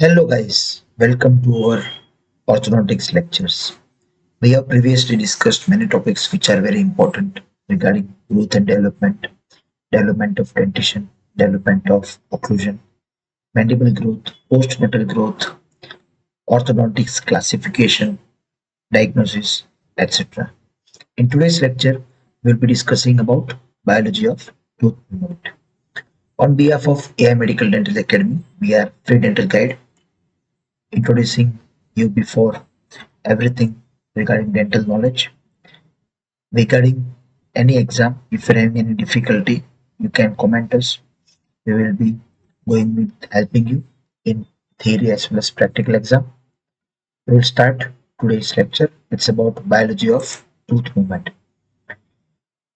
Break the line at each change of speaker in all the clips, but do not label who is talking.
Hello guys, welcome to our orthodontics lectures. We have previously discussed many topics which are very important regarding growth and development of dentition, development of occlusion, mandible growth, postnatal growth, orthodontics classification, diagnosis, etc. In today's lecture, we'll be discussing about biology of tooth movement. On behalf of AI Medical Dental Academy, we are Free Dental Guide introducing you before everything regarding dental knowledge. Regarding any exam, if you're having any difficulty, you can comment us. We will be going with helping you in theory as well as practical exam. We will start today's lecture. It's about biology of tooth movement.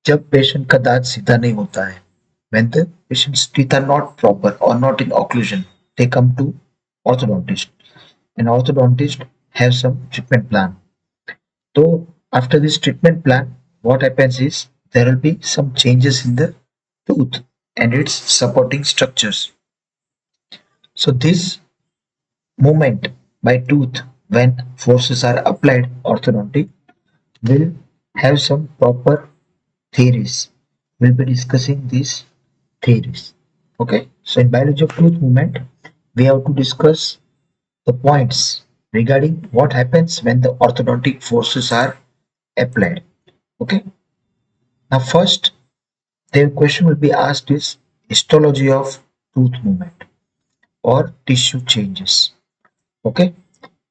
जब patient का दांत सीधा नहीं होता है, when the patient's teeth are not proper or not in occlusion, they come to orthodontist. An orthodontist have some treatment plan. So after this treatment plan, what happens is there will be some changes in the tooth and its supporting structures. So this movement by tooth when forces are applied orthodontic will have some proper theories. We'll be discussing these theories. Okay. So in biology of tooth movement, we have to discuss the points regarding what happens when the orthodontic forces are applied. Okay. Now first the question will be asked is histology of tooth movement or tissue changes. Okay.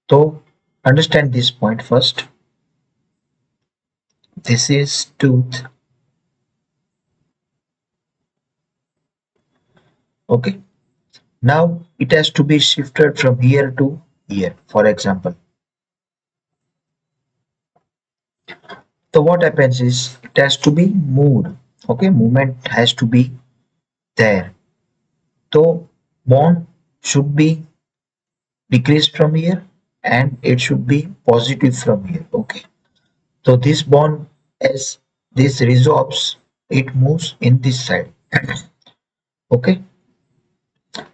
So understand this point first. This is tooth. Okay. Now it has to be shifted from here to here. For example. So what happens is it has to be moved. Okay. Movement has to be there. So bond should be decreased from here and it should be positive from here. Okay. So this bond, as this resorbs, it moves in this side. Okay.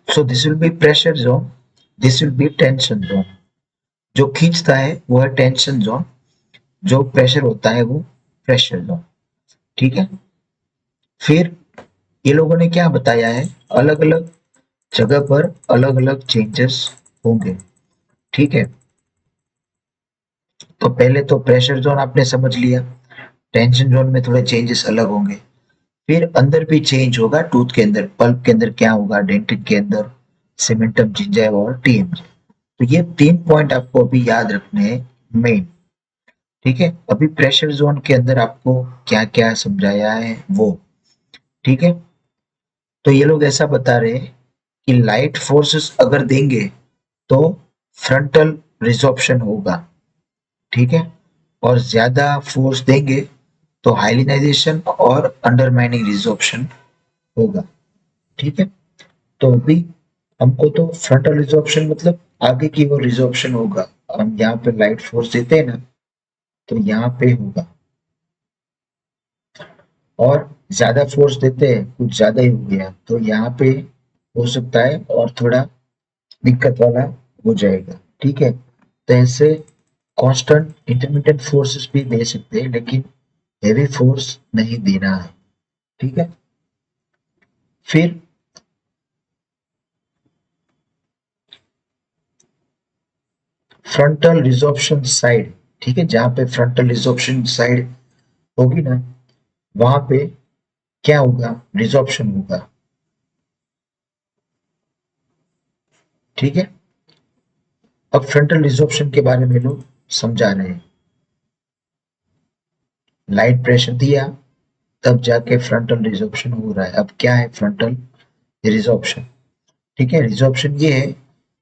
So this will be pressure zone. This will be tension zone. जो खींचता है वो है tension zone, जो pressure होता है वो pressure zone. ठीक है. फिर ये लोगों ने क्या बताया है, अलग अलग जगह पर अलग अलग चेंजेस होंगे. ठीक है. तो पहले तो प्रेशर जोन आपने समझ लिया, टेंशन जोन में थोड़े चेंजेस अलग होंगे. फिर अंदर भी चेंज होगा, टूथ के अंदर, पल्प के अंदर क्या होगा, डेंटिन के अंदर, सीमेंटम, जिंजाइवा और टीएमजे. तो ये 3 पॉइंट आपको अभी याद रखने हैं मेन. ठीक है. अभी प्रेशर जोन के अंदर आपको क्या क्या समझाया है वो. ठीक है. तो ये लोग ऐसा बता रहे हैं कि लाइट फोर्सेस अगर देंगे तो फ्रंटल रिजॉर्प्शन होगा. ठीक है. और ज्यादा फोर्स देंगे तो हाइलिनाइजेशन और अंडरमाइनिंग रिजॉर्प्शन होगा. ठीक है. तो अभी हमको तो फ्रंटल रिजॉर्प्शन मतलब आगे की वो रिजॉर्प्शन होगा. हम यहाँ पे लाइट फोर्स देते हैं ना, तो यहाँ पे होगा. और ज्यादा फोर्स देते हैं, कुछ ज्यादा ही हो गया तो यहाँ पे हो सकता है और थोड़ा दिक्कत वाला हो जाएगा. ठीक है. तो ऐसे कांस्टेंट इंटरमिटेंट फोर्सेस भी दे सकते हैं, लेकिन हेवी फोर्स नहीं देना है. ठीक है. फिर फ्रंटल रिजॉर्प्शन साइड. ठीक है. जहां पे फ्रंटल रिजॉर्प्शन साइड होगी ना, वहां पे क्या होगा, रिजॉर्प्शन होगा. ठीक है. अब फ्रंटल रिजॉर्प्शन के बारे में लोग समझा रहे हैं. लाइट प्रेशर दिया तब जाके फ्रंटल रिजॉर्प्शन हो रहा है. अब क्या है फ्रंटल रिजॉर्प्शन. ठीक है. रिजॉर्प्शन ये है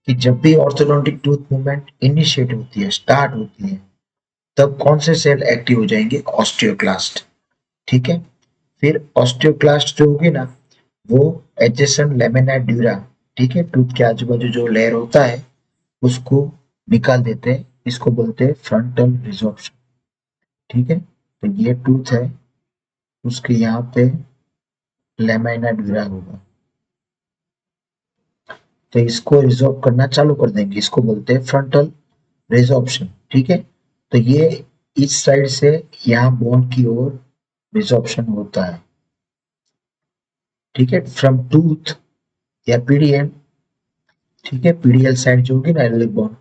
कि जब भी ऑर्थोडोंटिक टूथ मूवमेंट इनिशिएट होती है, स्टार्ट होती है, तब कौन से सेल एक्टिव हो जाएंगे, ऑस्टियोक्लास्ट. ठीक है. फिर ऑस्टियोक्लास्ट जो होगी ना, वो एडजेसेंट लेमिना ड्यूरा, ठीक है, टूथ के आजू बाजू जो लेयर होता है उसको निकाल देते हैं. इसको बोलते हैं फ्रंटल रिजॉर्प्शन. ठीक है. तो ये टूथ है, उसके यहाँ पे लेमिना ड्यूरा होगा. तो इसको रिजॉर्ब करना चालू कर देंगे, इसको बोलते हैं फ्रंटल रिजॉर्प्शन। ठीक है, तो ये इस साइड से यहाँ बोन की ओर रिजॉर्प्शन होता है। ठीक है, फ्रॉम टूथ या पीडीएल, ठीक है, पीडीएल साइड जो होगी ना एलिक बोन,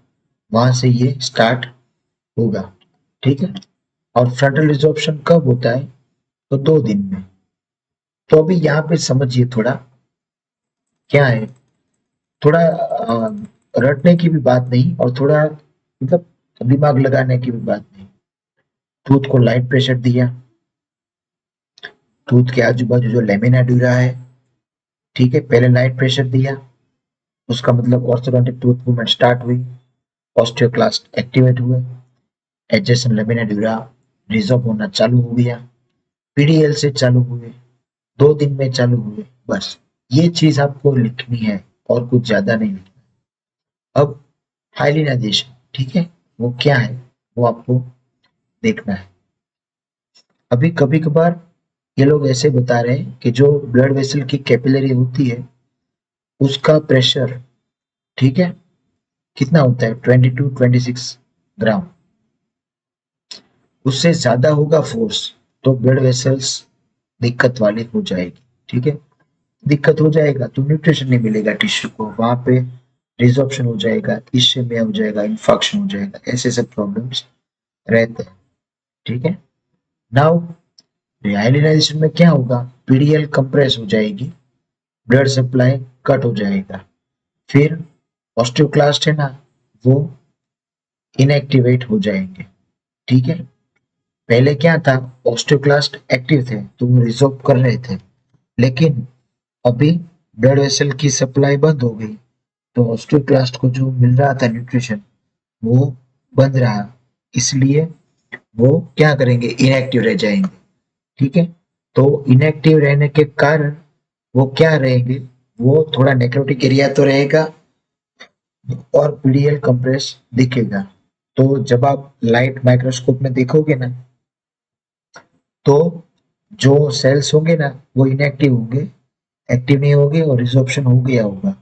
वहां से ये स्टार्ट होगा। ठीक है, और फ्रंटल रिजॉर्प्शन कब होता है? तो 2 दिन में। तो अभी यहाँ पे समझिए थोड़ा क्या है, थोड़ा रटने की भी बात नहीं और थोड़ा मतलब दिमाग लगाने की भी बात नहीं। टूथ को लाइट प्रेशर दिया, टूथ के आजू बाजू जो लेमिना ड्यूरा है, ठीक है, पहले लाइट प्रेशर दिया, उसका मतलब ऑर्थोडोंटिक टूथ मूवमेंट स्टार्ट हुई, ऑस्टियोक्लास्ट एक्टिवेट हुए, एडजेसेंट लेमिना ड्यूरा रिजॉर्व होना चालू हो गया, पीडीएल से चालू हुए, 2 दिन में चालू हुए, बस ये चीज आपको लिखनी है और कुछ ज्यादा नहीं लिखना। अब हाइलिनाइजेशन, ठीक है, वो क्या है वो आपको देखना है। अभी कभी कभार ये लोग ऐसे बता रहे हैं कि जो ब्लड वेसल की कैपिलरी होती है उसका प्रेशर, ठीक है, कितना होता है 22-26 ग्राम, उससे ज्यादा होगा फोर्स तो ब्लड वेसल्स दिक्कत वाली हो जाएगी। ठीक है, दिक्कत हो जाएगा तो न्यूट्रिशन नहीं मिलेगा टिश्यू को, वहां पे रिजॉर्प्शन हो जाएगा, इश्चेमिया हो जाएगा, इन्फेक्शन हो जाएगा, ऐसे सब प्रॉब्लम्स रहते हैं। ठीक है, नाउ रिहाइलिनाइजेशन में क्या होगा, पीडीएल कंप्रेस हो जाएगी, ब्लड सप्लाई कट हो जाएगा, फिर ऑस्टियोक्लास्ट है ना वो इनएक्टिवेट हो जाएंगे। ठीक है, पहले क्या था, ऑस्टियोक्लास्ट एक्टिव थे तो वो रिजॉर्व कर रहे थे, लेकिन अभी ब्लड वेसल की सप्लाई बंद हो गई तो ऑस्टियोक्लास्ट को जो मिल रहा था न्यूट्रिशन वो बंद रहा, इसलिए वो क्या करेंगे, इनएक्टिव रह जाएंगे। ठीक है, तो इनएक्टिव रहने के कारण वो क्या रहेंगे, वो थोड़ा नेक्रोटिक एरिया तो रहेगा और पीडीएल कंप्रेस दिखेगा। तो जब आप लाइट माइक्रोस्कोप में देखोगे ना तो जो सेल्स होंगे ना वो इनएक्टिव होंगे, एक्टिव नहीं होंगे और रिजॉर्प्शन हो गया होगा,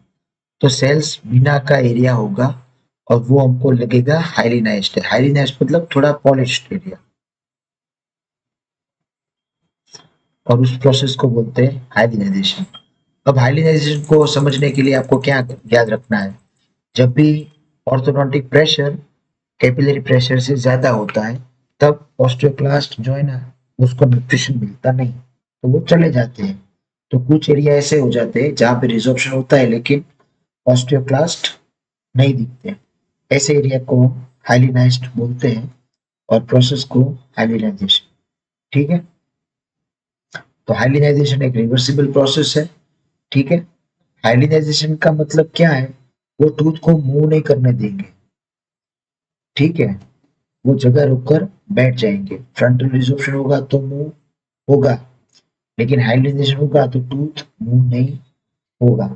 तो सेल्स बिना का एरिया होगा और वो हमको लगेगा हाइलिनाइज्ड है। हाइलिनाइज्ड मतलब थोड़ा पॉलिश्ड एरिया, और उस प्रोसेस को बोलते हैं हाइलिनाइजेशन। अब हाइलिनाइजेशन को समझने के लिए आपको क्या याद रखना है, जब भी ऑर्थोडोंटिक प्रेशर कैपिलरी प्रेशर से ज्यादा होता है तब ऑस्टियोक्लास्ट जो है ना उसको न्यूट्रिशन मिलता नहीं तो वो चले जाते हैं। तो कुछ एरिया ऐसे हो जाते हैं जहाँ पे रिजॉर्प्शन होता है लेकिन ऑस्टियोक्लास्ट नहीं दिखते, ऐसे एरिया को हम हाइलिनाइज्ड बोलते हैं और प्रोसेस को हाइलिनाइजेशन। ठीक है, तो हाइलिनाइजेशन एक रिवर्सिबल प्रोसेस है। ठीक है, हाइलिनाइजेशन का मतलब क्या है, वो टूथ को मूव नहीं करने देंगे। ठीक है, वो जगह रुककर बैठ जाएंगे, फ्रंटल रिजॉर्प्शन होगा तो मूव होगा, लेकिन हाइलिनाइजेशन होगा तो टूथ मूव नहीं होगा।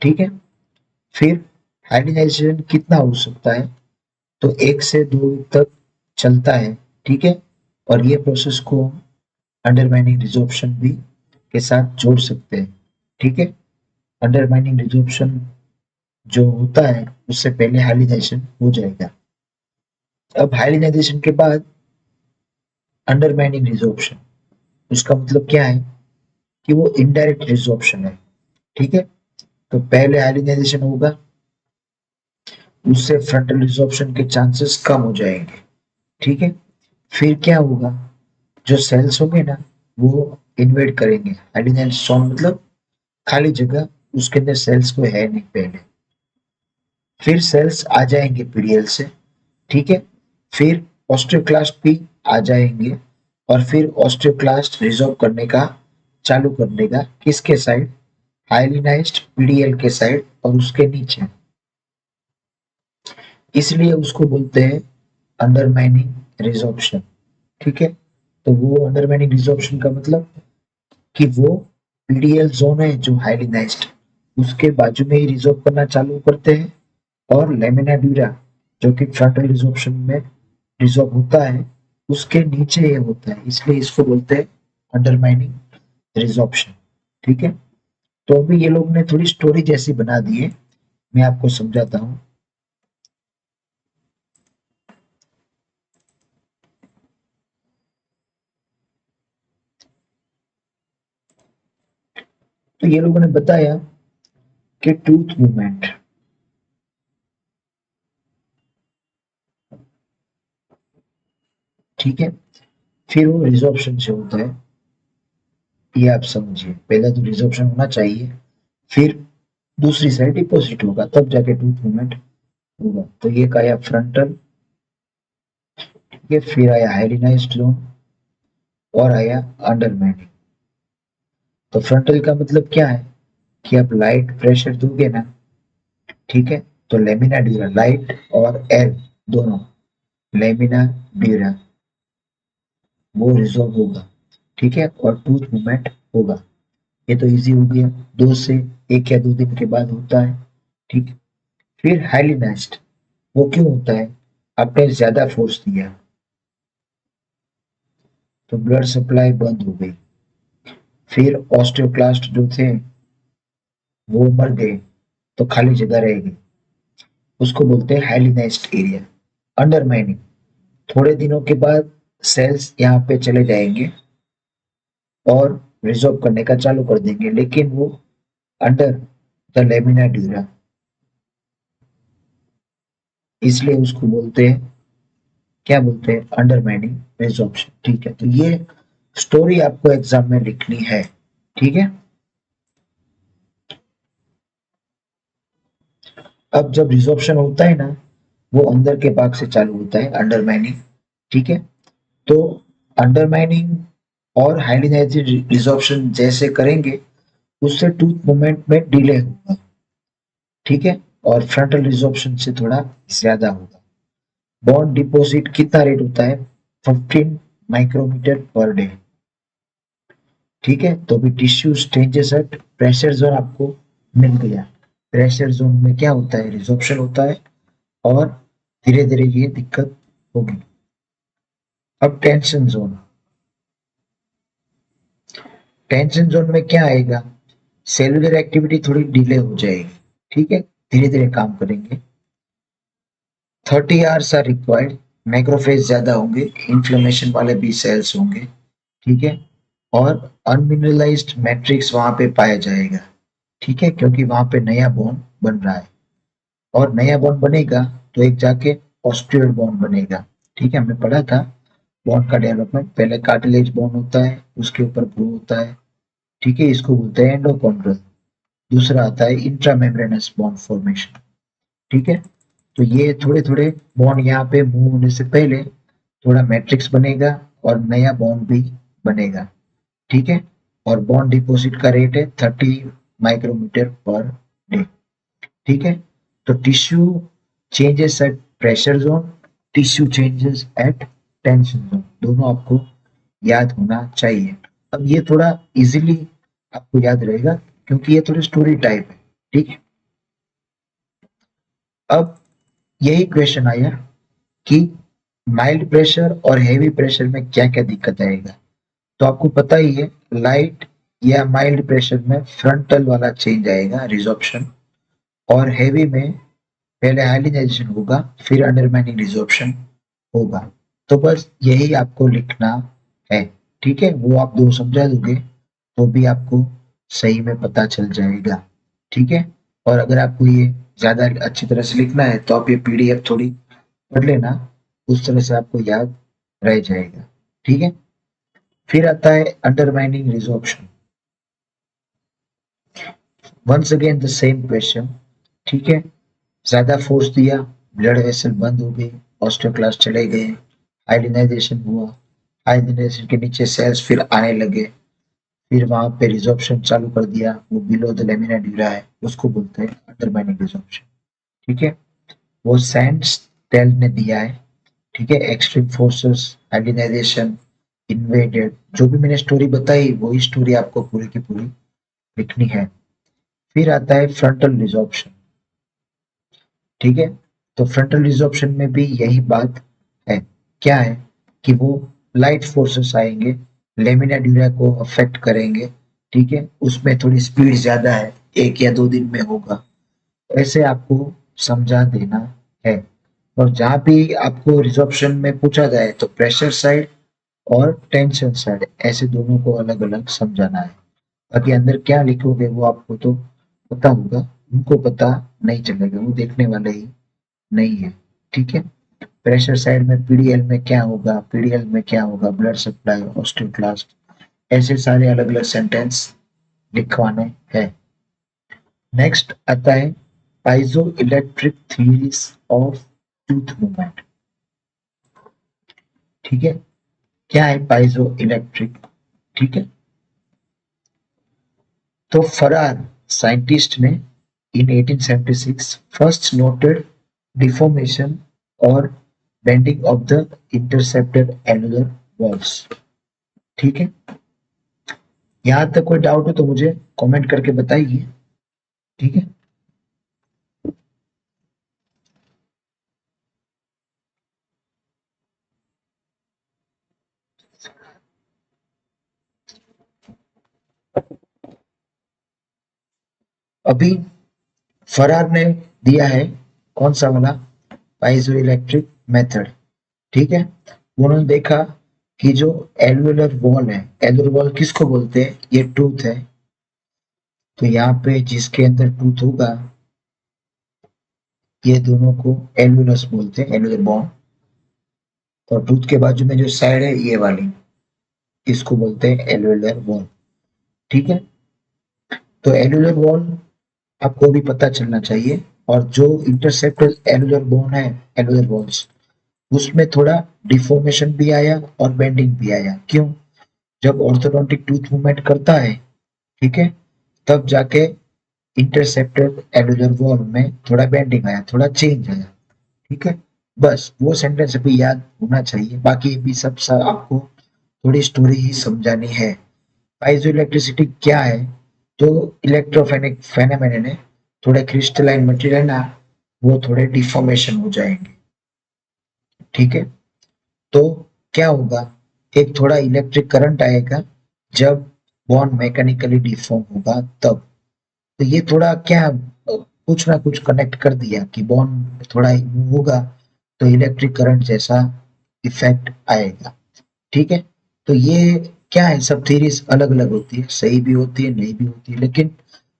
ठीक है, फिर हाइलिनाइजेशन कितना हो सकता है, तो 1 से 2 वीक तक चलता है। ठीक है, और ये प्रोसेस को अंडरमाइनिंग रिजॉर्प्शन भी के साथ जोड़ सकते हैं। ठीक है, अंडरमाइनिंग रिजॉर्प्शन जो होता है उससे पहले हाइलिनाइजेशन हो जाएगा। अब हाइलिनाइजेशन के बाद अंडरमाइनिंग रिजॉर्प्शन, उसका मतलब क्या है कि वो इनडायरेक्ट रिजॉर्प्शन है। ठीक है, तो पहले हाइलिनाइजेशन होगा, उससे फ्रंटल रिजॉर्प्शन के चांसेस कम हो जाएंगे। ठीक है, फिर क्या होगा, जो सेल्स होंगे ना वो इन्वेड करेंगे, हाइलिनाइजेशन मतलब खाली जगह, उसके अंदर सेल्स कोई है नहीं पहले, फिर सेल्स आ जाएंगे पीडीएल से। ठीक है, फिर ऑस्टियोक्लास्ट भी आ जाएंगे और फिर ऑस्टियोक्लास्ट रिजॉर्व करने का चालू कर देगा, किसके साइड, हाइलिनाइज्ड पीडीएल के साइड और उसके नीचे, इसलिए उसको बोलते हैं अंडरमाइनिंग रिजॉर्प्शन। ठीक है, तो वो अंडरमाइनिंग रिजॉर्प्शन का मतलब कि वो पीडीएल जोन है जो हाइलिनाइज्ड, उसके बाजू में ही रिजॉर्व करना चालू करते हैं, और लेमिना ड्यूरा जो कि फ्रंटल रिजॉर्प्शन में रिजॉर्व होता है उसके नीचे ये होता है, इसलिए इसको बोलते हैं अंडरमाइनिंग रिजॉर्प्शन। ठीक है, तो अभी ये लोग ने थोड़ी स्टोरी जैसी बना दी है मैं आपको समझाता हूँ। तो ये लोगों ने बताया कि टूथ मूवमेंट, ठीक है, फिर वो रिजॉर्प्शन से होता है। ये आप समझिए, पहला तो रिजॉर्प्शन होना चाहिए, फिर दूसरी साइड डिपॉजिट होगा, तब जाके टूथ मूवमेंट होगा। तो ये का आया फ्रंटल, ठीक है, फिर आया हाइलिनाइज्ड जोन और आया अंडरमाइनिंग। तो फ्रंटल का मतलब क्या है कि आप लाइट प्रेशर दोगे ना, ठीक है, तो लेमिना ड्यूरा, लाइट और एयर दोनों, लेमिना ड्यूरा वो रिजॉल्व होगा, ठीक है, और टूथ मूवमेंट होगा। ये तो इजी हो गया, 1 या 2 दिन के बाद होता है, ठीक। फिर हाइलिनाइज्ड, वो क्यों होता है? आपने ज्यादा फोर्स दिया तो ब्लड सप्लाई बंद हो गई, फिर ऑस्टियोक्लास्ट जो थे वो मर गए, तो खाली जगह रह गई, उसको बोलते हैं हाइलिनाइज्ड एरिया। अंडरमाइनिंग, थोड़े दिनों के बाद सेल्स यहाँ पे चले जाएंगे और रिजॉर्व करने का चालू कर देंगे, लेकिन वो अंडर द लेमिना ड्यूरा, इसलिए उसको बोलते हैं, क्या बोलते हैं, अंडरमाइनिंग रिजॉर्प्शन, ठीक है। तो ये स्टोरी आपको एग्जाम में लिखनी है, ठीक है। अब जब रिजॉर्प्शन होता है ना, वो अंदर के भाग से चालू होता है, अंडरमाइनिंग, ठीक है। तो अंडरमाइनिंग और हाइलिनाइज्ड रिजॉर्प्शन जैसे करेंगे, उससे टूथ मूवमेंट में डिले होगा, ठीक है, और फ्रंटल रिजॉर्प्शन से थोड़ा ज्यादा होगा। बॉन्ड डिपॉजिट कितना रेट होता है? 15 माइक्रोमीटर पर डे, ठीक है। तो अभी tissue changes at pressure zone आपको मिल गया। प्रेशर जोन में क्या होता है? रिजॉर्प्शन होता है, और धीरे धीरे ये दिक्कत होगी। अब टेंशन जोन, टेंशन जोन में क्या आएगा? सेलुलर एक्टिविटी थोड़ी डिले हो जाएगी, ठीक है, धीरे धीरे काम करेंगे। 30 आवर्स आर रिक्वायर्ड, मैक्रोफेज ज्यादा होंगे, इन्फ्लेमेशन वाले भी सेल्स होंगे, ठीक है, और अनमिनरलाइज्ड मैट्रिक्स वहां पे पाया जाएगा, ठीक है, क्योंकि वहां पे नया बोन बन रहा है, और नया बोन बनेगा तो एक जाके ऑस्टियोइड बोन बनेगा, ठीक है, हमने पढ़ा था बोन का डेवलपमेंट, पहले कार्टिलेज बोन होता है, उसके ऊपर ग्रो होता है, ठीक है, इसको बोलते हैं एंडोकॉन्ड्रल। दूसरा आता है इंट्रामेम्ब्रेनस बोन फॉर्मेशन, ठीक है। तो ये थोड़े थोड़े बॉन्ड यहाँ पे मूव होने से पहले थोड़ा मैट्रिक्स बनेगा और नया बॉन्ड भी बनेगा, ठीक है। और बॉन्ड डिपॉजिट का रेट है 30 माइक्रोमीटर पर डे, ठीक है। तो tissue changes at pressure zone, tissue changes at tension zone, दोनों आपको याद होना चाहिए। अब ये थोड़ा इजीली आपको याद रहेगा, क्योंकि ये थोड़ी स्टोरी टाइप है, ठीक है। अब यही क्वेश्चन आया कि माइल्ड प्रेशर और हेवी प्रेशर में क्या क्या दिक्कत आएगा। तो आपको पता ही है, लाइट या माइल्ड प्रेशर में फ्रंटल वाला चेंज आएगा, रिजॉर्प्शन, और हेवी में पहले हाइलिनाइजेशन होगा, फिर अंडरमाइनिंग रिजॉर्प्शन होगा। तो बस यही आपको लिखना है, ठीक है, वो आप दो समझा दोगे तो भी आपको सही में पता चल जाएगा, ठीक है। और अगर आपको ये ज्यादा अच्छी तरह से लिखना है तो आप ये पीडीएफ थोड़ी पढ़ लेना, उस तरह से आपको याद रह जाएगा, ठीक है। फिर आता है undermining resorption, once again the same question, ठीक है। ज्यादा फोर्स दिया, ब्लड वेसल बंद हो गई, ऑस्टियोक्लास्ट चले गए, हाइलिनाइजेशन हुआ, हाइलिनाइजेशन के नीचे सेल्स फिर आने लगे, फिर वहां पे रिजॉर्प्शन चालू कर दिया, वो बिलो द लेमिना ड्यूरा है, उसको बोलते हैं अंडरमाइनिंग रिजॉर्प्शन, ठीक है। वो सैंड्स टेल ने दिया है, ठीक है, एक्सट्रीम फोर्सेस, हाइलिनाइजेशन, इन्वेडेड, जो भी मैंने स्टोरी बताई वही स्टोरी आपको पूरी की पूरी लिखनी है। फिर आता है फ्रंटल रिजॉर्प्शन, ठीक है। तो फ्रंटल रिजॉर्प्शन में भी यही बात है, क्या है कि वो लाइट फोर्सेस आएंगे, लेमिना ड्यूरा को अफेक्ट करेंगे, ठीक है, उसमें थोड़ी स्पीड ज्यादा है, 1 या 2 दिन में होगा, ऐसे आपको समझा देना है। और जहां भी आपको रिजॉल्यूशन में पूछा जाए तो प्रेशर साइड और टेंशन साइड ऐसे दोनों को अलग अलग समझाना है। बाकी अंदर क्या लिखोगे वो आपको तो पता होगा, उनको पता नहीं चलेगा, वो देखने वाले ही नहीं है। ठीक है। प्रेशर साइड में पीडीएल में क्या होगा, पीडीएल में क्या होगा, ब्लड सप्लाई, ऑस्टियोक्लास्ट, ऐसे सारे अलग अलग सेंटेंस लिखवाने हैं। नेक्स्ट आता है piezoelectric theories of tooth movement. ठीक है। क्या है पाइजो इलेक्ट्रिक? ठीक है। तो फरार साइंटिस्ट ने इन 1876 फर्स्ट नोटेड डिफॉर्मेशन और bending of the intercepted annular walls. ठीक है। यहां तक कोई डाउट हो तो मुझे कमेंट करके बताइए। ठीक है। अभी फरार ने दिया है कौन सा वाला, पाइजो इलेक्ट्रिक मेथड। ठीक है। उन्होंने देखा कि जो एल्वेलर वॉल है, एल्वेलर वॉल किसको बोलते हैं, ये टूथ है। तो यहाँ पे जिसके अंदर टूथ होगा ये दोनों को एल्वुलस बोलते हैं, एल्वुलर बोन। और टूथ के बाजू में जो साइड है ये वाली, इसको बोलते हैं एल्वुलर वॉल। ठीक है। तो एल्वुलर वॉल आपको भी पता चलना चाहिए। और जो इंटरसेप्टर एल्वुलर बोन है, एल्वुलर वॉल्स, उसमें थोड़ा डिफॉर्मेशन भी आया और बेंडिंग भी आया। क्यों? जब ऑर्थोडोंटिक टूथ मूवमेंट करता है, ठीक है, तब जाके इंटरसेप्टर एल्वुलर वॉल में थोड़ा बेंडिंग आया, थोड़ा चेंज आया। ठीक है। बस वो सेंटेंस अभी याद होना चाहिए, बाकी भी सब आपको थोड़ी स्टोरी ही समझानी है। पाइजो इलेक्ट्रिसिटी क्या है? जो इलेक्ट्रोफेनिक फेनोमेनन है, थोड़े क्रिस्टलाइन मटेरियल ना, वो थोड़े डिफॉर्मेशन हो जाएंगे। ठीक है। तो क्या होगा, एक थोड़ा इलेक्ट्रिक करंट आएगा जब बॉन्ड मैकेनिकली डिफॉर्म होगा तब। तो ये थोड़ा क्या कुछ ना कुछ कनेक्ट कर दिया कि बॉन्ड थोड़ा मूव होगा तो इलेक्ट्रिक करंट जैसा इफेक्ट आएगा। ठीक है। तो ये क्या है, सब थ्योरीज अलग अलग होती है, सही भी होती है नहीं भी होती है, लेकिन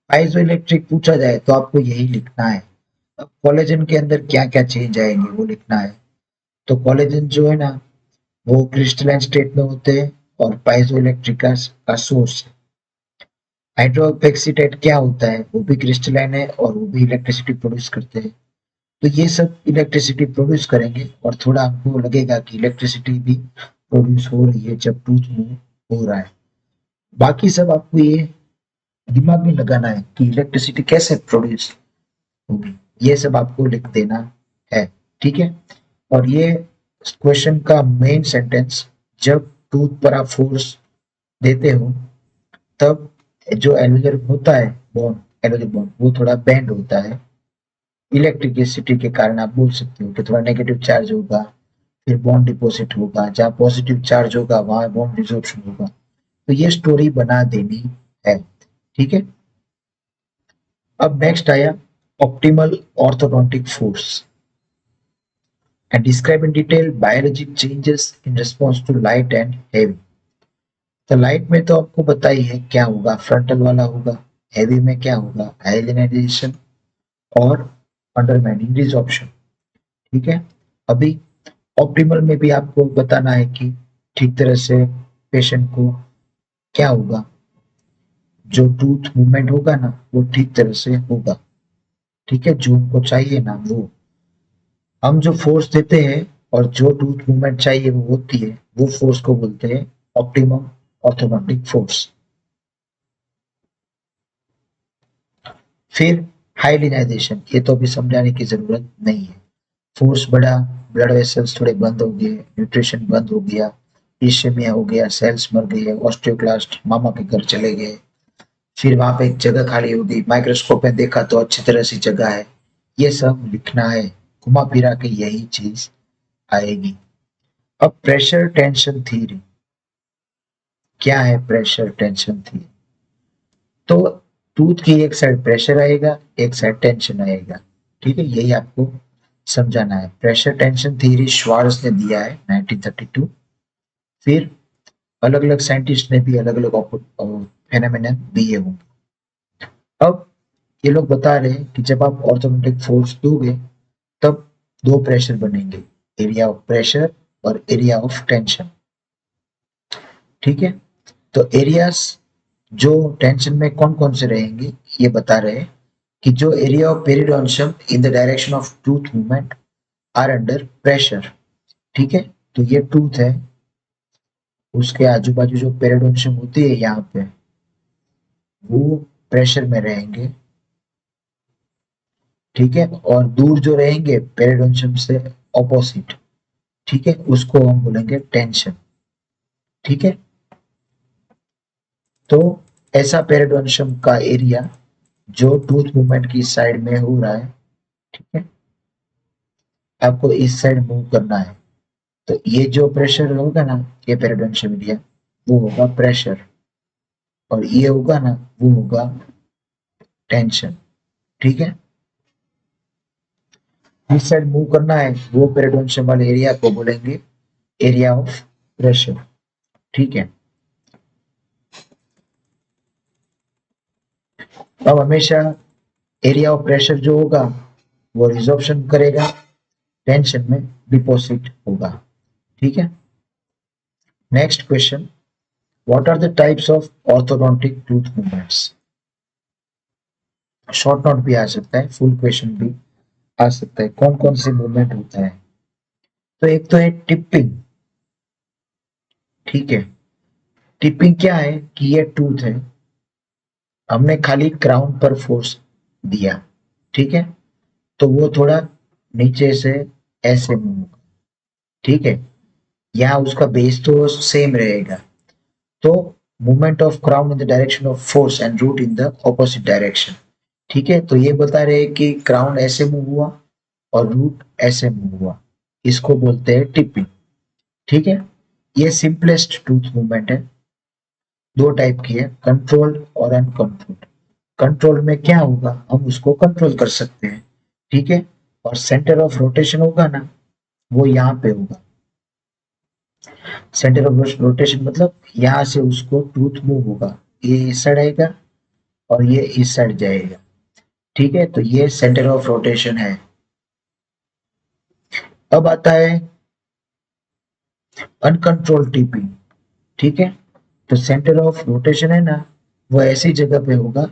पाइजो इलेक्ट्रिक पूछा जाए तो आपको यही लिखना है। अब कोलेजन के अंदर क्या क्या चेंज आएंगे वो लिखना है। तो कोलेजन जो है ना, वो क्रिस्टलाइन स्टेट में होते हैं और पाइजो इलेक्ट्रिक का सोर्स है। हाइड्रोक्सीडेट क्या होता है, वो भी क्रिस्टलाइन है और वो भी इलेक्ट्रिसिटी प्रोड्यूस करते हैं। तो ये सब इलेक्ट्रिसिटी प्रोड्यूस करेंगे और थोड़ा हमको लगेगा कि इलेक्ट्रिसिटी भी प्रोड्यूस हो रही है जब टूथ मूव हो रहा है। बाकी सब आपको ये दिमाग में लगाना है कि इलेक्ट्रिसिटी कैसे प्रोड्यूस होगी, ये सब आपको लिख देना है। ठीक है। और ये क्वेश्चन का मेन सेंटेंस, जब टूथ पर आप फोर्स देते हो तब जो एल्वेलर होता है बोन, एल्वेलर बोन वो थोड़ा बेंड होता है। इलेक्ट्रिसिटी के कारण आप बोल सकते हो कि थोड़ा नेगेटिव चार्ज होगा, फिर बॉन्ड डिपॉजिट होगा, जहाँ पॉजिटिव चार्ज होगा वहां बॉन्ड रिजॉर्प्शन होगा। तो ये स्टोरी बना देनी है। ठीक है। अब नेक्स्ट आया optimal orthodontic force and describe in detail biologic changes in response to light and heavy. तो लाइट में तो आपको पता ही है क्या होगा, फ्रंटल वाला होगा। हेवी में क्या होगा, आयोनाइजेशन और अंडरमाइनिंग रिजॉर्प्शन। ठीक है। अभी ऑप्टिमल में भी आपको बताना है कि ठीक तरह से पेशेंट को क्या होगा, जो टूथ मूवमेंट होगा ना वो ठीक तरह से होगा। ठीक है। जो उनको चाहिए ना वो, हम जो फोर्स देते हैं और जो टूथ मूवमेंट चाहिए वो होती है, वो फोर्स को बोलते हैं ऑप्टिमम ऑर्थोडोंटिक फोर्स। फिर हाइलिनाइजेशन, ये तो अभी समझाने की जरूरत नहीं है। फोर्स बढ़ा, ब्लड वेसल्स थोड़े बंद हो गए, न्यूट्रिशन बंद हो गया, इशेमिया हो गया, सेल्स मर गए, ऑस्टियोक्लास्ट मामा के घर चले गए, फिर वहां पे एक जगह खाली हो गई, माइक्रोस्कोप में देखा तो अच्छी तरह से जगह है। ये सब लिखना है, घुमा फिरा के यही चीज आएगी। अब प्रेशर टेंशन थ्योरी क्या है, प्रेशर टेंशन थ्योरी। तो टूथ की एक साइड प्रेशर आएगा, एक साइड टेंशन आएगा। ठीक है, यही आपको समझाना है। प्रेशर टेंशन थ्योरी श्वार्ट्ज ने दिया है 1932। फिर अलग अलग साइंटिस्ट ने भी अलग अलग फेनोमेनन दिए होंगे। अब ये लोग बता रहे हैं कि जब आप ऑर्थोमेटिक फोर्स दोगे तब दो प्रेशर बनेंगे, एरिया ऑफ प्रेशर और एरिया ऑफ टेंशन। ठीक है, तो एरियाज जो टेंशन में कौन कौन से रहेंगे ये बता रहे हैं कि जो area of periodontium in the direction of tooth movement are under pressure. ठीक है, तो ये टूथ है, उसके आजू बाजू जो पेरिडोनशियम होती है यहाँ पे, वो प्रेशर में रहेंगे। ठीक है, और दूर जो रहेंगे पेरिडोनशियम से ऑपोजिट, ठीक है, उसको हम बोलेंगे टेंशन। ठीक है, तो ऐसा पेरिडोनशियम का एरिया जो टूथ मूवमेंट की साइड में हो रहा है, ठीक है, आपको इस साइड मूव करना है, तो ये जो प्रेशर होगा ना, ये पेरिडोनशियम एरिया, वो होगा प्रेशर, और ये होगा ना, वो होगा टेंशन। ठीक है, इस साइड मूव करना है, वो पेरिडोनशियम वाले एरिया को बोलेंगे एरिया ऑफ प्रेशर। ठीक है, अब हमेशा एरिया ऑफ प्रेशर जो होगा वो रिजॉर्प्शन करेगा, टेंशन में डिपॉजिट होगा। ठीक है, next question, what are the types of orthodontic tooth movements? Short note भी आ सकता है, फुल क्वेश्चन भी आ सकता है। कौन कौन से मूवमेंट होता है? तो एक तो है टिपिंग। ठीक है, टिपिंग क्या है कि ये टूथ है, हमने खाली क्राउन पर फोर्स दिया, ठीक है, तो वो थोड़ा नीचे से ऐसे मूव होगा। ठीक है, यहाँ उसका बेस तो सेम रहेगा, तो movement of crown in the direction of force and root in the opposite direction. ठीक है, तो ये बता रहे हैं कि क्राउन ऐसे मूव हुआ और रूट ऐसे मूव हुआ, इसको बोलते हैं टिपिंग। ठीक है, ये सिंपलेस्ट टूथ मूवमेंट है। दो टाइप की है, कंट्रोल्ड और अनकंट्रोल्ड। कंट्रोल में क्या होगा, हम उसको कंट्रोल कर सकते हैं। ठीक है, और सेंटर ऑफ रोटेशन होगा ना, वो यहाँ पे होगा। सेंटर ऑफ रोटेशन मतलब यहाँ से उसको टूथ मूव होगा, ये इस साइड आएगा और ये इस साइड जाएगा। ठीक है, तो ये सेंटर ऑफ रोटेशन है। अब आता है अनकंट्रोल्ड टिपिंग। ठीक है, तो सेंटर ऑफ रोटेशन है ना, वो ऐसी जगह पे होगा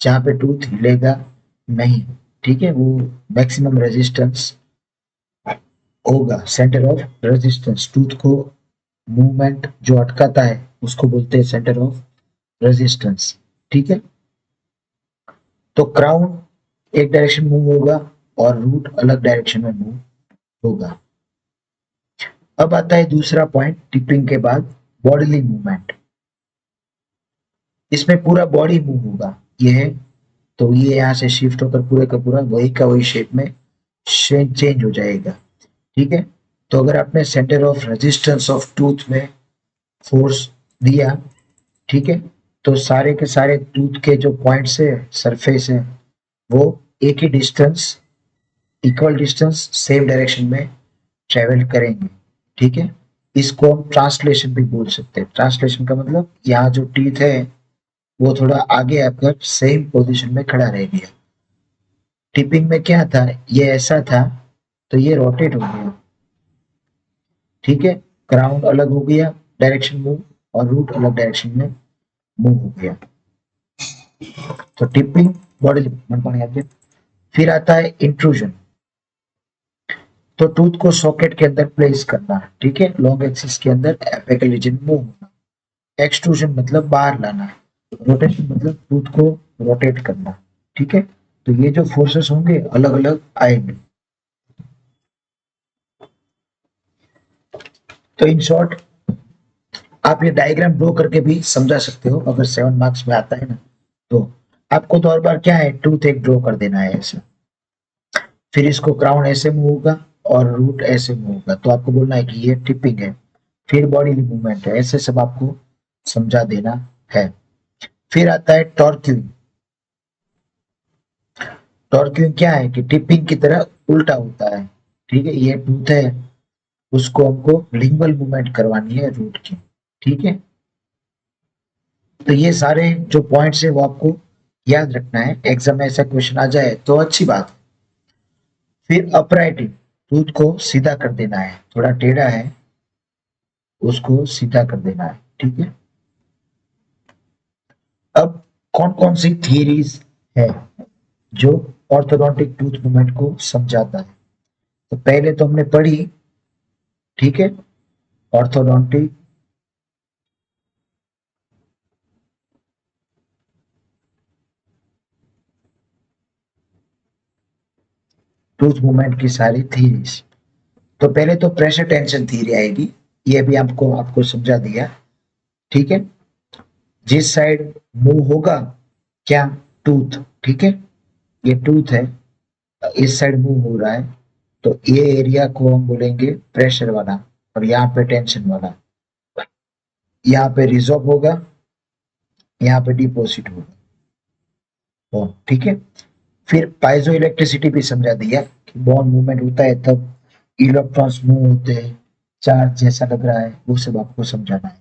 जहां पे टूथ हिलेगा नहीं। ठीक है, वो मैक्सिमम रेजिस्टेंस होगा, सेंटर ऑफ रेजिस्टेंस, टूथ को मूवमेंट जो अटकाता है उसको बोलते हैं सेंटर ऑफ रेजिस्टेंस। ठीक है, तो क्राउन एक डायरेक्शन मूव होगा और रूट अलग डायरेक्शन में मूव होगा। अब आता है दूसरा पॉइंट टिपिंग के बाद, बॉडीली मूवमेंट। इसमें पूरा बॉडी मूव होगा, ये है, तो ये यहाँ से शिफ्ट होकर पूरे का पूरा वही का वही शेप में चेंज हो जाएगा। ठीक है, तो अगर आपने centre of resistance of tooth में फोर्स दिया, ठीक है, तो सारे के सारे टूथ के जो पॉइंट्स है, सरफेस है, वो एक ही distance, equal distance, same direction में ट्रेवल करेंगे। ठीक है, इसको हम ट्रांसलेशन भी बोल सकते हैं। ट्रांसलेशन का मतलब यहाँ जो टीथ है वो थोड़ा आगे आकर सेम पोजीशन में खड़ा रह गया। टिपिंग में क्या था, ये ऐसा था, तो ये रोटेट हो गया। ठीक है, क्राउन अलग हो गया डायरेक्शन मूव, और रूट अलग डायरेक्शन में मूव हो गया, तो टिपिंग बॉडी मन पाने आगे। फिर आता है इंट्रूजन, तो टूथ को सॉकेट के अंदर प्लेस करना। ठीक है, लॉन्ग एक्सिस के अंदर एपिकल रीजन मूव होना। एक्सट्रूजन मतलब बाहर लाना, रोटेशन मतलब टूथ को रोटेट करना। ठीक है, तो ये जो फोर्सेस होंगे अलग अलग आएंगे। तो इन शॉर्ट आप ये डायग्राम ड्रॉ करके भी समझा सकते हो, अगर 7 मार्क्स में आता है ना, तो आपको तो हर बार क्या है, टूथ एक ड्रॉ कर देना है ऐसा, फिर इसको क्राउन ऐसे मूव होगा और रूट ऐसे मूव होगा, तो आपको बोलना है कि ये टिपिंग है, फिर बॉडी मूवमेंट है, ऐसे सब आपको समझा देना है। फिर आता है टॉर्क्यूइंग। टॉर्क्यूइंग क्या है कि टिपिंग की तरह उल्टा होता है। ठीक है, ये टूथ है, उसको हमको लिंगुअल मूवमेंट करवानी है रूट की। ठीक है, तो ये सारे जो पॉइंट्स है वो आपको याद रखना है, एग्जाम में ऐसा क्वेश्चन आ जाए तो अच्छी बात है। फिर अपराइटिंग, टूथ को सीधा कर देना है, थोड़ा टेढ़ा है उसको सीधा कर देना है। ठीक है, अब कौन कौन सी थियरीज है जो ऑर्थोडोंटिक टूथ मूवमेंट को समझाता है? तो पहले तो हमने पढ़ी, ठीक है, ऑर्थोडोंटिक टूथ मूवमेंट की सारी थीरीज। तो पहले तो प्रेशर टेंशन थ्योरी आएगी, ये भी आपको आपको समझा दिया। ठीक है, जिस साइड मूव होगा क्या, टूथ, ठीक है, ये टूथ है, इस साइड मूव हो रहा है, तो ये एरिया को हम बोलेंगे प्रेशर वाला, और यहाँ पे टेंशन वाला। यहाँ पे रिजॉर्व होगा, यहाँ पे डिपोजिट होगा। तो ठीक है, फिर पाइजो इलेक्ट्रिसिटी भी समझा दिया कि बॉन्ड मूवमेंट होता है तब इलेक्ट्रॉन्स मूव होते हैं, चार्ज जैसा लग रहा है, वो सब आपको समझाना है।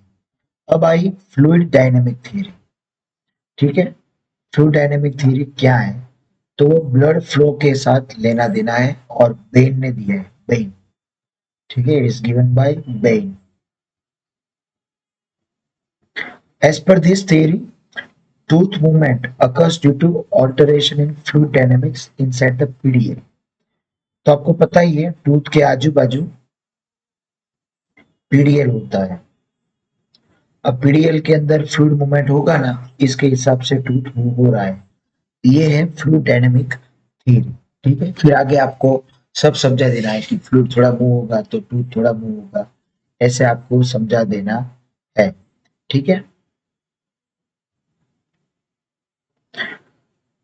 अब आई फ्लूइड डायनेमिक थ्योरी। ठीक है, फ्लूइड डायनेमिक थ्योरी क्या है? तो वो ब्लड फ्लो के साथ लेना देना है, और बेन ने दिया है, बेन। ठीक है, it is given by Ben. As per this theory, tooth movement occurs due to alteration in fluid dynamics inside the PDA। तो आपको पता ही है टूथ के आजू बाजू पीडीएल होता है। अब पीडीएल के अंदर फ्लूइड मूवमेंट होगा ना, इसके हिसाब से टूथ मूव हो रहा है। ये है फ्लूइड डायनेमिक थ्योरी। ठीक है, फिर आगे आपको सब समझा देना है कि फ्लूइड थोड़ा मूव होगा तो टूथ थोड़ा मूव होगा, ऐसे आपको समझा देना है। ठीक है,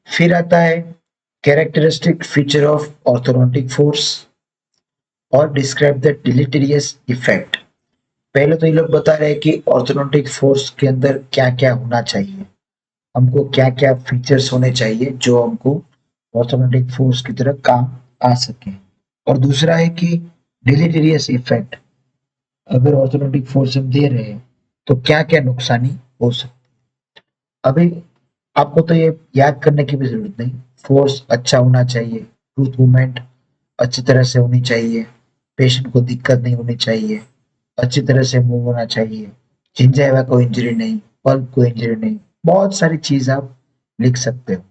फिर आता है characteristic feature of orthodontic force और डिस्क्राइब द डिलीटेरियस इफेक्ट। पहले तो ये लोग बता रहे हैं कि ऑर्थोडोंटिक फोर्स के अंदर क्या क्या होना चाहिए, हमको क्या क्या फीचर्स होने चाहिए जो हमको ऑर्थोडोंटिक फोर्स की तरह काम आ सके। और दूसरा है कि डिलीटेरियस इफेक्ट, अगर ऑर्थोडोंटिक फोर्स हम दे रहे हैं तो क्या क्या नुकसानी हो सकती। अभी आपको तो ये याद करने की भी जरूरत नहीं, फोर्स अच्छा होना चाहिए, टूथ मूवमेंट अच्छी तरह से होनी चाहिए, पेशेंट को दिक्कत नहीं होनी चाहिए, अच्छी तरह से मूव होना चाहिए, जिंजाइवा को इंजरी नहीं, पल्प को इंजरी नहीं, बहुत सारी चीज आप लिख सकते हो।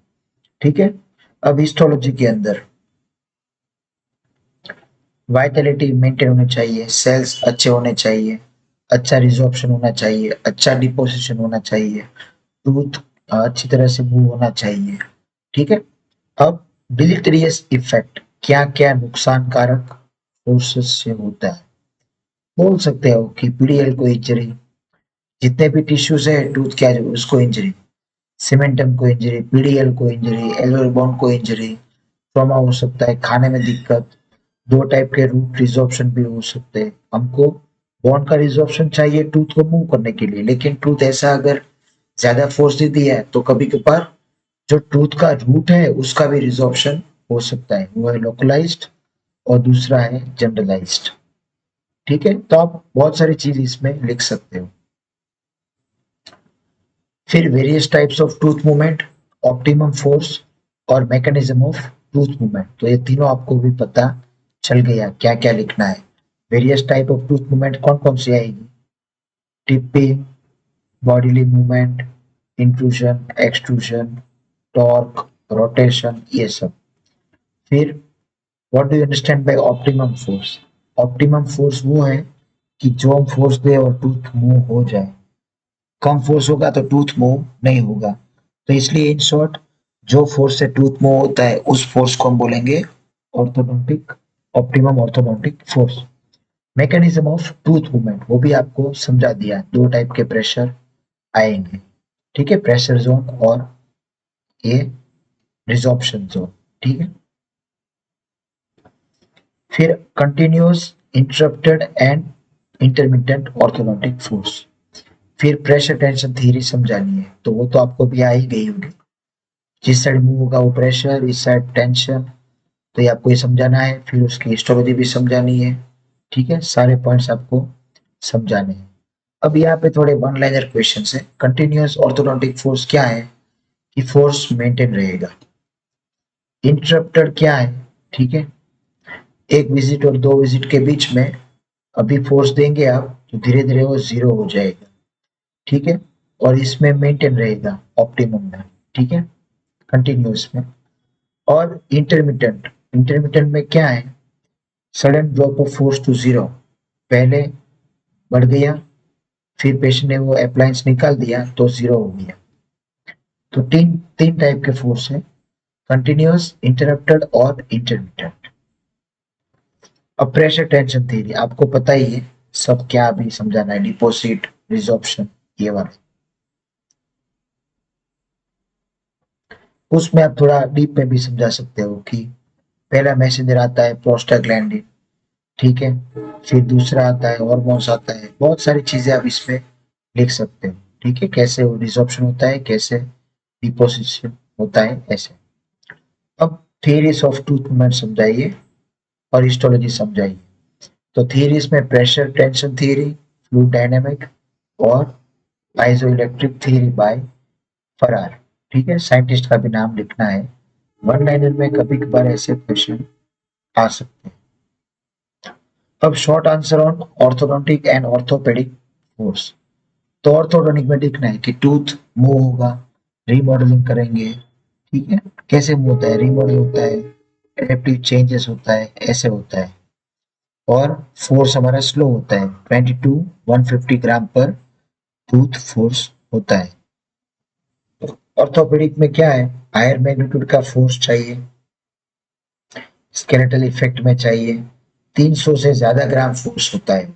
ठीक है, अब हिस्टोलॉजी के अंदर वाइटलिटी मेंटेन होनी चाहिए, सेल्स अच्छे होने चाहिए, अच्छा रिजॉर्प्शन होना चाहिए, अच्छा डिपोजिशन होना चाहिए, टूथ अच्छी तरह से मूव होना चाहिए। ठीक है, अब डिलीटेरियस इफेक्ट, क्या क्या नुकसानकारक फोर्सेस से होता है। बोल सकते हो कि पीडीएल को इंजरी, जितने भी टिश्यूज है टूथ के उसको इंजरी, सीमेंटम को इंजरी, पीडीएल को इंजरी, एल्वियोल बोन को इंजरी, ट्रॉमा हो सकता है, खाने में दिक्कत, दो टाइप के रूट रिजॉर्प्शन भी हो सकते हैं। हमको बोन का रिजॉर्प्शन चाहिए टूथ को मूव करने के लिए, लेकिन टूथ ऐसा अगर ज्यादा फोर्स दे दिया है तो कभी कभार जो टूथ का रूट है उसका भी रिजॉर्प्शन हो सकता है, वो है लोकलाइज्ड, और दूसरा है जनरलाइज्ड। ठीक है, तो आप बहुत सारी चीज इसमें लिख सकते हो। फिर various types of tooth movement, optimum force और मैकेनिज्म ऑफ टूथ मूवमेंट, तो ये तीनों आपको भी पता चल गया क्या क्या लिखना है। Various type of tooth movement कौन कौन सी आएगी? Tipping, bodily movement, intrusion, extrusion, torque, rotation, ये सब। फिर what do you understand by optimum force? Optimum force वो है कि जो हम फोर्स दे और टूथ मूव हो जाए, कम फोर्स होगा तो टूथ मूव नहीं होगा। तो इसलिए इन शॉर्ट, जो फोर्स से टूथ मूव होता है उस फोर्स को हम बोलेंगे orthodontic, optimum orthodontic force. Mechanism of tooth movement वो भी आपको समझा दिया, दो टाइप के प्रेशर आएंगे। ठीक है, प्रेशर जोन और ये रिजॉर्प्शन जोन। ठीक है, फिर continuous, interrupted and intermittent orthodontic force. फिर प्रेशर टेंशन थ्योरी समझानी है, तो वो तो आपको भी आ ही गई होगी। जिस साइड मूव होगा वो प्रेशर, इस साइड टेंशन। तो ये आपको ये समझाना है, फिर उसकी हिस्टोलॉजी भी समझानी है। ठीक है, सारे पॉइंट्स आपको समझाने हैं। अब यहाँ पे थोड़े वन लाइनर क्वेश्चन है। कंटिन्यूअस ऑर्थोडोंटिक फोर्स क्या है कि फोर्स मेंटेन रहेगा। इंटरप्टेड क्या है, ठीक है, एक विजिट और दो विजिट के बीच में अभी फोर्स देंगे आप तो धीरे धीरे वो जीरो हो जाएगा। ठीक है, और इसमें मेंटेन रहेगा ऑप्टिमम में। ठीक है, कंटिन्यूअस में। और इंटरमिटेंट, इंटरमिटेंट में क्या है, sudden drop of force to zero, पहले बढ़ गया फिर पेशेंट ने वो अप्लायंस निकाल दिया तो जीरो हो गया। तो तीन तीन टाइप के फोर्स है, कंटिन्यूअस, इंटरप्टेड और इंटरमिटेंट। अब प्रेशर टेंशन थ्योरी आपको पता ही है सब, क्या अभी समझाना है, डिपॉजिट, रिजॉर्प्शन, ये वाला। उसमें आप थोड़ा डीप में भी समझा सकते हो कि पहला मैसेंजर आता है प्रोस्टाग्लैंडिन, ठीक है, फिर दूसरा आता है हार्मोन्स आता है, बहुत सारी चीजें आप इसमें लिख सकते हो। ठीक है, कैसे वो रिजॉर्प्शन होता है, कैसे डिपोजिशन होता है, ऐसे। अब थियरीज ऑफ टूथ मूवमेंट समझाइए और हिस्टोलॉजी समझाइए। तो थियरीज में pressure tension theory, fluid dynamic और आइसोइलेक्ट्रिक थियरी बाय फरार। ठीक है, साइंटिस्ट का भी नाम लिखना है। वन लाइनर में कभी कभार ऐसे क्वेश्चन आ सकते हैं। अब short answer on orthodontic and orthopaedic force. तो ऑर्थोडोंटिक में लिखना है कि टूथ मूव होगा, रीमॉडलिंग करेंगे। ठीक है, कैसे मूव होता है, रीमॉडल होता है, एडेप्टिव चेंजेस होता है, ऐसे होता है। और फोर्स हमारा स्लो होता है, 20 टू 150 ग्राम पर टूथ फोर्स होता है। ऑर्थोपेडिक में क्या है, हायर मैग्नीट्यूड का फोर्स चाहिए, स्केलेटल इफेक्ट में चाहिए, 300 से ज्यादा ग्राम फोर्स होता है।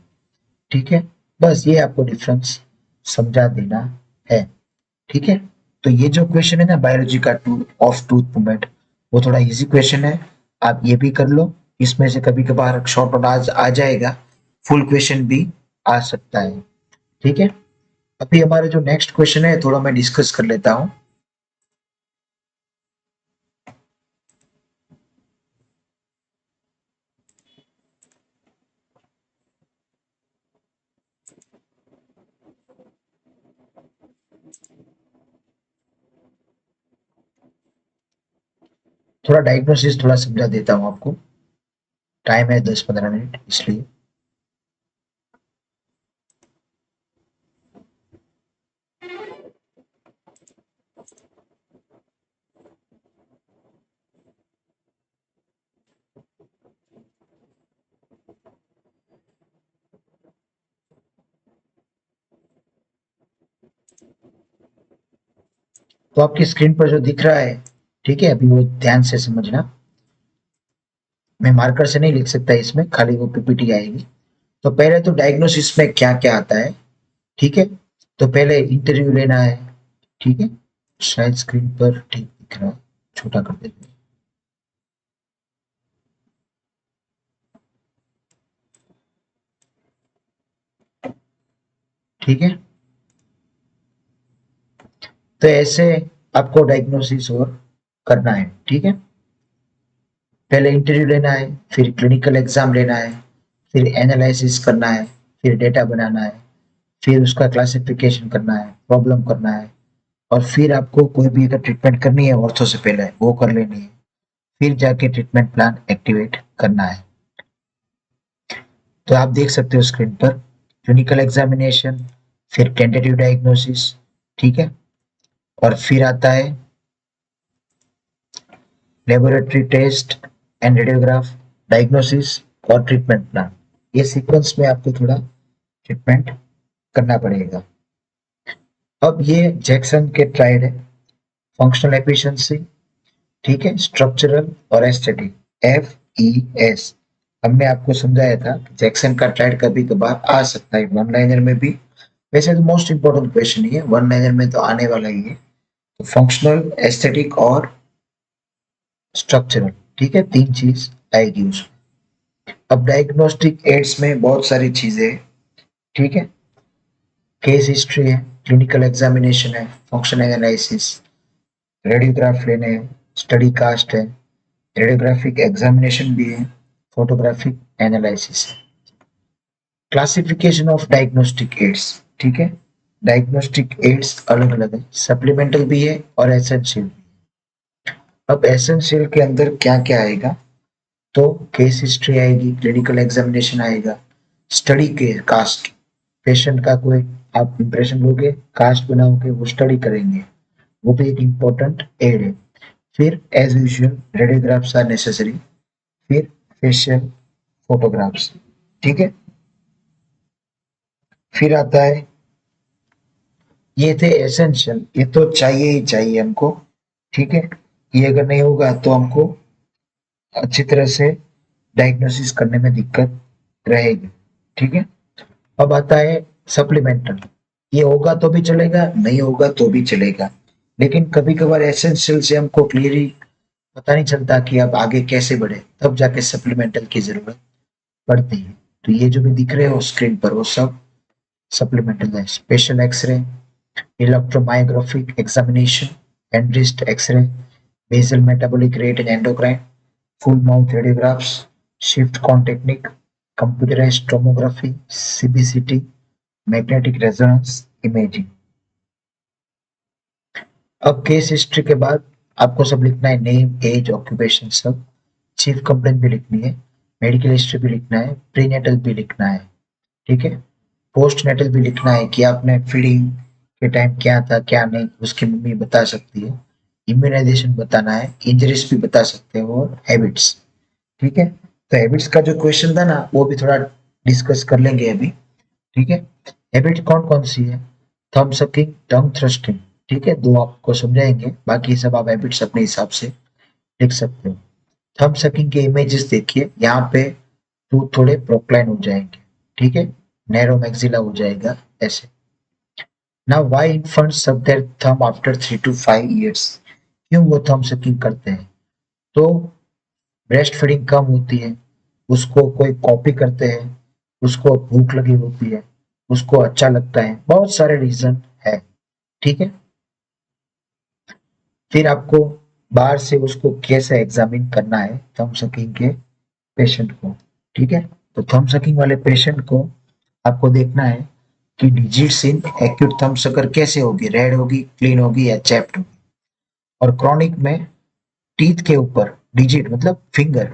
ठीक है, बस ये आपको डिफरेंस समझा देना है। ठीक है, तो ये जो क्वेश्चन है ना बायोलॉजी का टू ऑफ टूथ मूवमेंट, वो थोड़ा इजी क्वेश्चन है, आप ये भी कर लो। इसमें से कभी कभार शॉर्ट नोट आ जाएगा, फुल क्वेश्चन भी आ सकता है। ठीक है, अभी हमारे जो नेक्स्ट क्वेश्चन है थोड़ा मैं डिस्कस कर लेता हूँ। थोड़ा डायग्नोसिस थोड़ा समझा देता हूँ आपको, टाइम है 10-15 मिनट इसलिए। तो आपकी स्क्रीन पर जो दिख रहा है, ठीक है, अभी वो ध्यान से समझना। मैं मार्कर से नहीं लिख सकता इसमें, खाली वो पीपीटी आएगी। तो पहले तो डायग्नोसिस में क्या क्या आता है, ठीक है। तो पहले इंटरव्यू लेना है, ठीक है, शायद स्क्रीन पर ठीक दिख रहा है, छोटा कर देते हैं। ठीक है, तो ऐसे आपको डायग्नोसिस और करना है। ठीक है, पहले इंटरव्यू लेना है, फिर क्लिनिकल एग्जाम लेना है, फिर एनालिसिस करना है, फिर डेटा बनाना है, फिर उसका क्लासिफिकेशन करना है, प्रॉब्लम करना है, और फिर आपको कोई भी अगर ट्रीटमेंट करनी है ऑर्थो से पहले वो कर लेनी है, फिर जाके ट्रीटमेंट प्लान एक्टिवेट करना है। तो आप देख सकते हो स्क्रीन पर क्लिनिकल एग्जामिनेशन, फिर टेंटेटिव डायग्नोसिस, ठीक है, और फिर आता है laboratory test and radiograph, diagnosis और ट्रीटमेंट प्लान। ये सीक्वेंस में आपको थोड़ा ट्रीटमेंट करना पड़ेगा। अब ये जैक्सन के ट्राइड है, फंक्शनल एफिशिएंसी, ठीक है, स्ट्रक्चरल और एस्थेटिक, FES। हमने आपको समझाया था जैक्सन का ट्राइड कभी कभार आ सकता है वन लाइनर में भी। वैसे तो मोस्ट इंपॉर्टेंट क्वेश्चन ही है, वन लाइनर में तो आने वाला ही है। तो फंक्शनल, एस्थेटिक और स्ट्रक्चरल, ठीक है, तीन चीज आएगी उसमें। अब डायग्नोस्टिक एड्स में बहुत सारी चीजें हैं, ठीक है, केस हिस्ट्री है, क्लिनिकल एग्जामिनेशन है, फंक्शन एनालिसिस, रेडियोग्राफ लेने हैं, स्टडी कास्ट है, रेडियोग्राफिक एग्जामिनेशन भी है, फोटोग्राफिक एनालिसिस है। क्लासिफिकेशन ऑफ डायग्नोस्टिक एड्स, ठीक है। डायग्नोस्टिक एड्स अलग अलग है, सप्लीमेंटल भी है और एसेंशियल भी। अब एसेंशियल के अंदर क्या क्या आएगा, तो केस हिस्ट्री आएगी, क्लिनिकल एग्जामिनेशन आएगा, स्टडी के कास्ट, पेशेंट का कोई आप इंप्रेशन लोगे, कास्ट बनाओगे, वो स्टडी करेंगे, वो भी एक इम्पोर्टेंट एड है। फिर as usual radiographs are necessary, फिर फेशियल फोटोग्राफ्स, ठीक है। फिर आता है, ये थे एसेंशियल, ये तो चाहिए ही चाहिए हमको, ठीक है। ये अगर नहीं होगा तो हमको अच्छी तरह से डायग्नोसिस करने में दिक्कत रहेगी, ठीक है। अब आता है सप्लीमेंटल, ये होगा तो भी चलेगा, नहीं होगा तो भी चलेगा, लेकिन कभी कभार एसेंशियल से हमको क्लियरली पता नहीं चलता कि अब आगे कैसे बढ़े, तब जाके सप्लीमेंटल की जरूरत पड़ती है। तो ये जो भी दिख रहे हो स्क्रीन पर वो सब सप्लीमेंटल है। Special x-ray, electromyographic examination, and wrist x-ray, basal metabolic rate and endocrine, full mouth radiographs, shift cone technique, computerized tomography, CBCT, magnetic resonance imaging। अब केस हिस्ट्री के बाद आपको सब लिखना है, नेम, एज, ऑक्यूपेशन सब, चीफ कंप्लेंट भी लिखनी है, मेडिकल हिस्ट्री भी लिखना है, प्रीनेटल भी लिखना है, ठीक है। पोस्ट नेटल भी लिखना है कि आपने फीडिंग के टाइम क्या था क्या नहीं, उसकी मम्मी बता सकती है, इम्यूनाइजेशन बताना है, इंजरीज भी बता सकते हो, और हैबिट्स, ठीक है। तो हैबिट्स का जो क्वेश्चन था ना वो भी थोड़ा डिस्कस कर लेंगे अभी, ठीक है। हैबिट कौन कौन सी है, थंब सकिंग, टंग थ्रस्टिंग, ठीक है, दो आपको समझाएंगे, बाकी सब आप हैबिट्स अपने हिसाब से लिख सकते हो। थंब सकिंग के इमेजेस देखिए, यहाँ पे टूथ थोड़े प्रोक्लाइन हो जाएंगे, ठीक है, नैरो मैक्सिला हो जाएगा ऐसे। नाउ व्हाई इन्फेंट्स सक there thumb after 3 to 5 years, क्यों वो थंब सकिंग करते हैं, तो ब्रेस्ट फीडिंग कम होती है, उसको कोई कॉपी करते हैं, उसको भूख लगी होती है, उसको अच्छा लगता है, बहुत सारे रीजन है, ठीक है। फिर आपको बाहर से उसको कैसे एग्जामिन करना है थंब सकिंग के पेशेंट को, ठीक है। तो थंब सकिंग वाले पेशेंट को आपको देखना है कि digits in acute thumb sucker कैसे होगी, रेड होगी, क्लीन होगी या चैप्ड होगी। और क्रॉनिक में टीथ के ऊपर डिजिट मतलब फिंगर,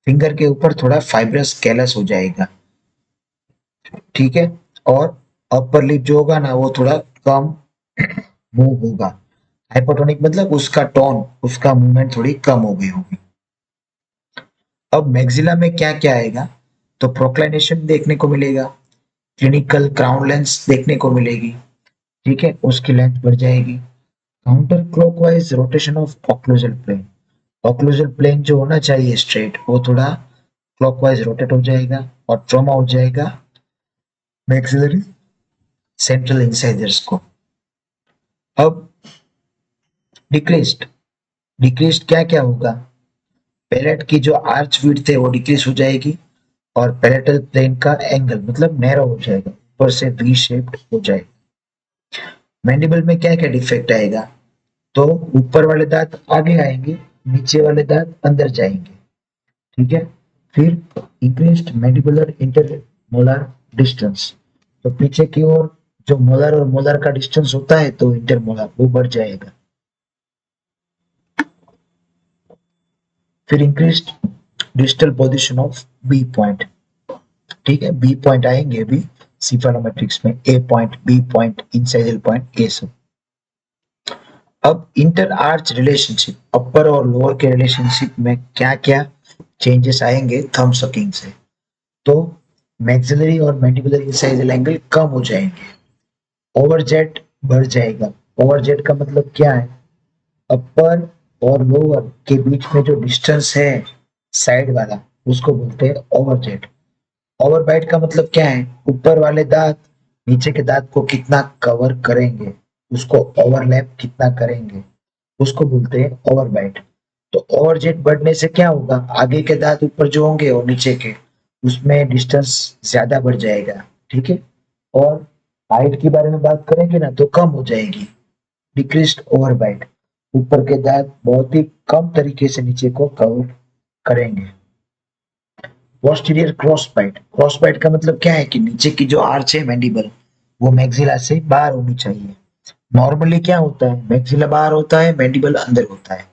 फिंगर के ऊपर थोड़ा फाइब्रस कैलस हो जाएगा, ठीक है। और अपर लिप जो होगा ना वो थोड़ा कम मूव होगा, हाइपोटोनिक मतलब उसका टोन, उसका मूवमेंट थोड़ी कम हो गई होगी। अब मैक्सिला में क्या क्या आएगा, तो प्रोक्लाइनेशन देखने को मिलेगा, क्लिनिकल क्राउन लेंस देखने को मिलेगी, ठीक है, उसकी लेंथ बढ़ जाएगी। Counter clockwise rotation of occlusal plane, occlusal plane जो होना चाहिए स्ट्रेट वो थोड़ा क्लॉकवाइज रोटेट हो जाएगा, और ट्रॉमा हो जाएगा मैक्सिलरी सेंट्रल इंसाइजर्स को। अब डिक्रीज्ड, डिक्रीज्ड क्या क्या होगा, पैलेट की जो आर्च विड्थ है वो डिक्रीज हो जाएगी, और पैलेटल प्लेन का एंगल मतलब नैरो हो जाएगा, ऊपर से वी शेप्ड हो जाएगा। मैंडिबल में क्या क्या डिफेक्ट आएगा, तो ऊपर वाले दांत आगे आएंगे, नीचे वाले दांत अंदर जाएंगे, ठीक है। फिर इंक्रीज्ड मैंडिबुलर इंटरमोलर डिस्टेंस, तो पीछे की ओर जो मोलर और मोलर का डिस्टेंस होता है तो इंटरमोलर वो बढ़ जाएगा। फिर increased digital position of B point, ठीक है, बी पॉइंट आएंगे अभी सिफेलोमेट्रिक्स में, A point, B point, incisal point, ये सब। अब इंटर आर्च रिलेशनशिप, अपर और लोअर के रिलेशनशिप में क्या क्या चेंजेस आएंगे थंब सकिंग से, तो मैक्सिलरी और मैंडिबुलर इंसाइजल एंगल कम हो जाएंगे, ओवरजेट बढ़ जाएगा। ओवरजेट का मतलब क्या है, अपर और लोअर के बीच में जो डिस्टेंस है साइड वाला, उसको बोलते हैं ओवरजेट। ओवरबाइट का मतलब क्या है, ऊपर वाले दांत नीचे के दांत को कितना कवर करेंगे, उसको ओवरलैप कितना करेंगे, उसको बोलते हैं ओवरबाइट। तो ओवरजेट बढ़ने से क्या होगा, आगे के दांत ऊपर जो होंगे और नीचे के उसमें डिस्टेंस ज्यादा बढ़ जाएगा, ठीक है। और हाइट के बारे में बात करेंगे ना तो कम हो जाएगी, डिक्रीज्ड ओवरबाइट। ऊपर के दांत बहुत ही कम तरीके से नीचे को कवर करेंगे। पोस्टीरियर क्रॉस बाइट का मतलब क्या है कि नीचे की जो आर्च है मैंडिबल वो मैक्सिला से बाहर होनी चाहिए। नॉर्मली क्या होता है, मैक्सिला बाहर होता है, मैंडिबल अंदर होता है।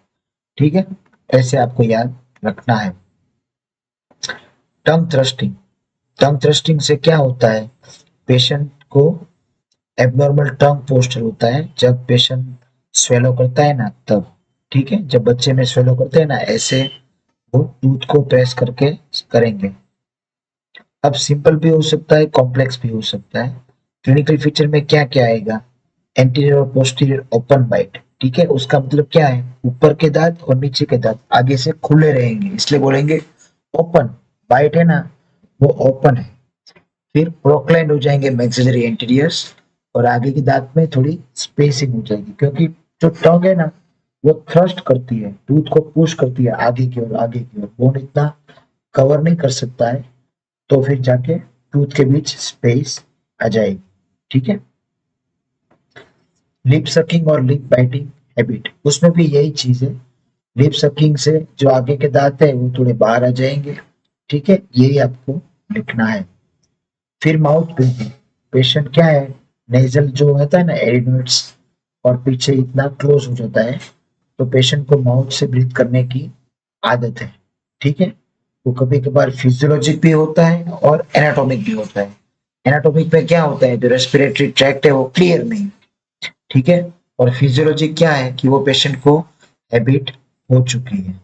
ठीक है, ऐसे आपको याद रखना है। टंग थ्रस्टिंग, टंग थ्रस्टिंग से क्या होता है, पेशेंट को एबनॉर्मल टंग पोस्चर होता है जब पेशेंट स्वेलो करता है ना तब। ठीक है, जब बच्चे में स्वेलो करते हैं ना ऐसे वो टूथ को प्रेस करके करेंगे। अब सिंपल भी हो सकता है, कॉम्प्लेक्स भी हो सकता है। क्लिनिकल फीचर में क्या क्या आएगा, एंटीरियर और पोस्टीरियर ओपन बाइट। ठीक है, उसका मतलब क्या है, ऊपर के दांत और नीचे के दांत आगे से खुले रहेंगे इसलिए बोलेंगे ओपन। बाइट है ना वो ओपन है। फिर प्रोक्लाइंड हो जाएंगे मैक्सिलरी एंटीरियर्स और आगे की दांत में थोड़ी स्पेसिंग हो जाएगी क्योंकि जो टंग है ना वो थ्रस्ट करती है, टूथ को पुश करती है आगे की ओर, आगे की ओर बोन इतना कवर नहीं कर सकता है, तो फिर जाके टूथ के बीच स्पेस आ जाएगी। ठीक है, लिप सकिंग और लिप बाइटिंग हैबिट, उसमें भी यही चीज है। लिप सकिंग से जो आगे के दांत है वो थोड़े बाहर आ जाएंगे। ठीक है, यही आपको लिखना है। फिर माउथ ब्रीथिंग, पेशेंट क्या है, नेजल जो होता है ना एडिनोइड्स और पीछे इतना क्लोज हो जाता है तो पेशेंट को माउथ से ब्रीथ करने की आदत है। ठीक है, वो कभी कभार फिजियोलॉजिक भी होता है और एनाटॉमिक भी होता है। एनाटॉमिक में क्या होता है, जो रेस्पिरेटरी ट्रैक्ट है वो क्लियर नहीं। ठीक है, और फिजियोलॉजी क्या है कि वो पेशेंट को हैबिट हो चुकी है।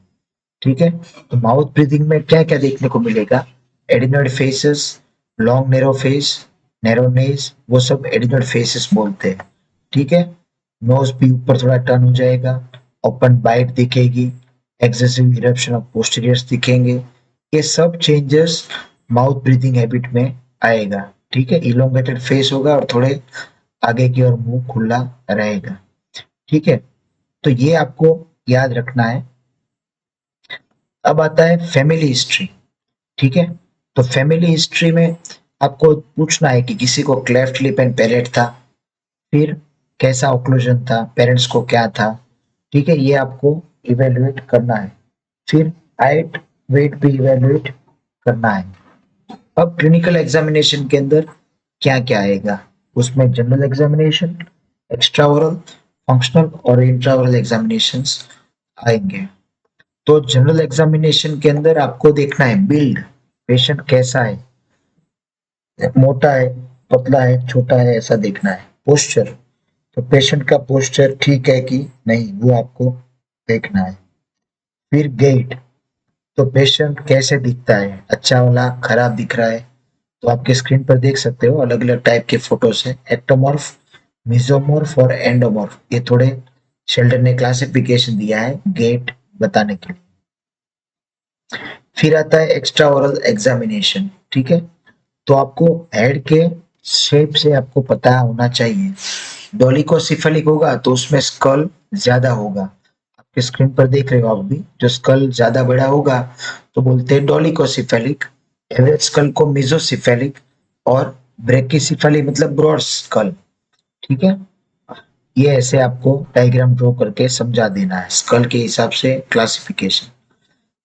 ठीक है, तो माउथ ब्रीदिंग में क्या क्या देखने को मिलेगा, adenoid faces, long narrow face, narrow Naz, वो सब एडिनोइड फेसेस बोलते हैं। ठीक है, नोज भी ऊपर थोड़ा टर्न हो जाएगा, ओपन बाइट दिखेगी, एक्सेसिव इरप्शन ऑफ पोस्टीरियर्स दिखेंगे। ये सब चेंजेस माउथ ब्रीदिंग हैबिट में आएगा। ठीक है, इलोंगेटेड फेस होगा और थोड़े आगे की ओर मुंह खुला रहेगा। ठीक है, तो ये आपको याद रखना है। अब आता है फैमिली हिस्ट्री। ठीक है, तो फैमिली हिस्ट्री में आपको पूछना है कि किसी को क्लेफ्ट लिप एंड पैलेट था, फिर कैसा ओक्लूजन था, पेरेंट्स को क्या था। ठीक है, ये आपको इवेलुएट करना है। फिर हाइट वेट भी इवेलुएट करना है। अब क्लिनिकल एग्जामिनेशन के अंदर क्या क्या आएगा, उसमें general examination, extra oral, functional और इंट्राओरल एग्जामिनेशंस आएंगे। तो जनरल एग्जामिनेशन के अंदर आपको देखना है बिल्ड, पेशेंट कैसा है, मोटा है, पतला है, छोटा है, ऐसा देखना है। पोस्चर, तो पेशेंट का पोस्चर ठीक है कि नहीं वो आपको देखना है। फिर गेट, तो पेशेंट कैसे दिखता है, अच्छा वाला खराब दिख रहा है, तो आपके स्क्रीन पर देख सकते हो अलग अलग टाइप के फोटोज है, एक्टोमॉर्फ, मिजोमॉर्फ और एंडोमॉर्फ। ये थोड़े शेल्डर ने क्लासिफिकेशन दिया है गेट बताने के लिए। फिर आता है एक्स्ट्रा ओरल एग्जामिनेशन। ठीक है, तो आपको हेड के शेप से आपको पता होना चाहिए। डोलिकोसेफेलिक होगा तो उसमें स्कल ज्यादा होगा, आपके स्क्रीन पर देख रहे हो आप भी, जो स्कल ज्यादा बड़ा होगा तो बोलते हैं डोलिकोसेफेलिक। एवरेज स्कल को मिजोसेफेलिक और ब्रेकिसेफेलिक मतलब ब्रॉड स्कल। ठीक है, ये ऐसे आपको डायग्राम ड्रॉ करके समझा देना है स्कल के हिसाब से क्लासिफिकेशन।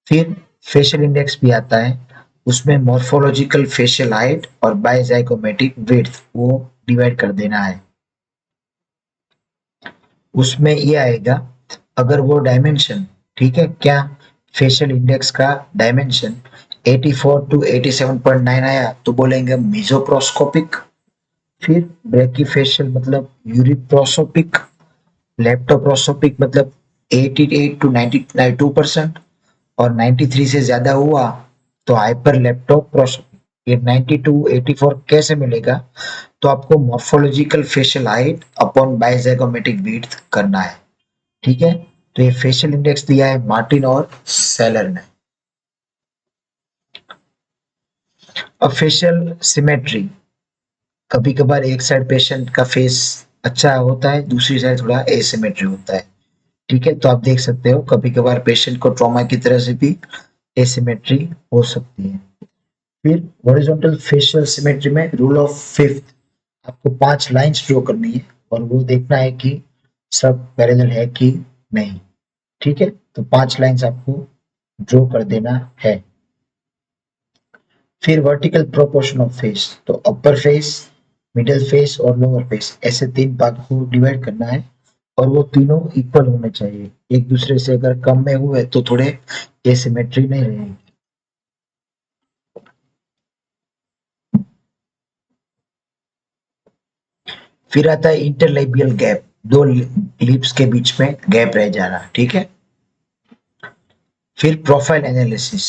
फिर फेशियल इंडेक्स भी आता है, उसमें मॉर्फोलॉजिकल फेशियल हाइट और बायजाइकोमेटिक विड्थ वो डिवाइड कर देना है। उसमें ये आएगा अगर वो डायमेंशन, ठीक है क्या, फेशियल इंडेक्स का डायमेंशन 84 टू 87.9 आया तो बोलेंगे मीजोप्रोस्कोपिक। फिर ब्रैकीफेशियल मतलब यूरिप्रोसोपिक, लेप्टोप्रोसोपिक मतलब 88 टू 92% और 93 से ज्यादा हुआ तो हाइपर लेप्टोप्रोसोपिक। ये 92 84 कैसे मिलेगा, तो आपको morphological facial height upon bizygomatic width करना है। ठीक है, तो ये फेशियल इंडेक्स दिया है मार्टिन और सेलर ने। अब फेशियल सिमेट्री, कभी कभार एक साइड पेशेंट का फेस अच्छा होता है, दूसरी साइड थोड़ा एसिमेट्री होता है। ठीक है, तो आप देख सकते हो कभी कभार पेशेंट को ट्रॉमा की तरह से भी एसिमेट्री हो सकती है। फिर हॉरिजॉन्टल फेशियल सिमेट्री में रूल ऑफ फिफ्थ, आपको 5 लाइंस ड्रॉ करनी है और वो देखना है कि सब पैरेलल है कि नहीं। ठीक है, तो 5 लाइंस आपको ड्रॉ कर देना है। फिर वर्टिकल प्रोपोर्शन ऑफ फेस, तो अपर फेस, मिडिल फेस और लोअर फेस, ऐसे 3 पार्ट को डिवाइड करना है और वो तीनों इक्वल होने चाहिए। एक दूसरे से अगर कम में हुए तो थोड़े एसिमेट्री नहीं रहेगी। फिर आता है इंटरलेबियल गैप, दो लिप्स के बीच में गैप रह जाना। ठीक है। फिर प्रोफाइल एनालिसिस,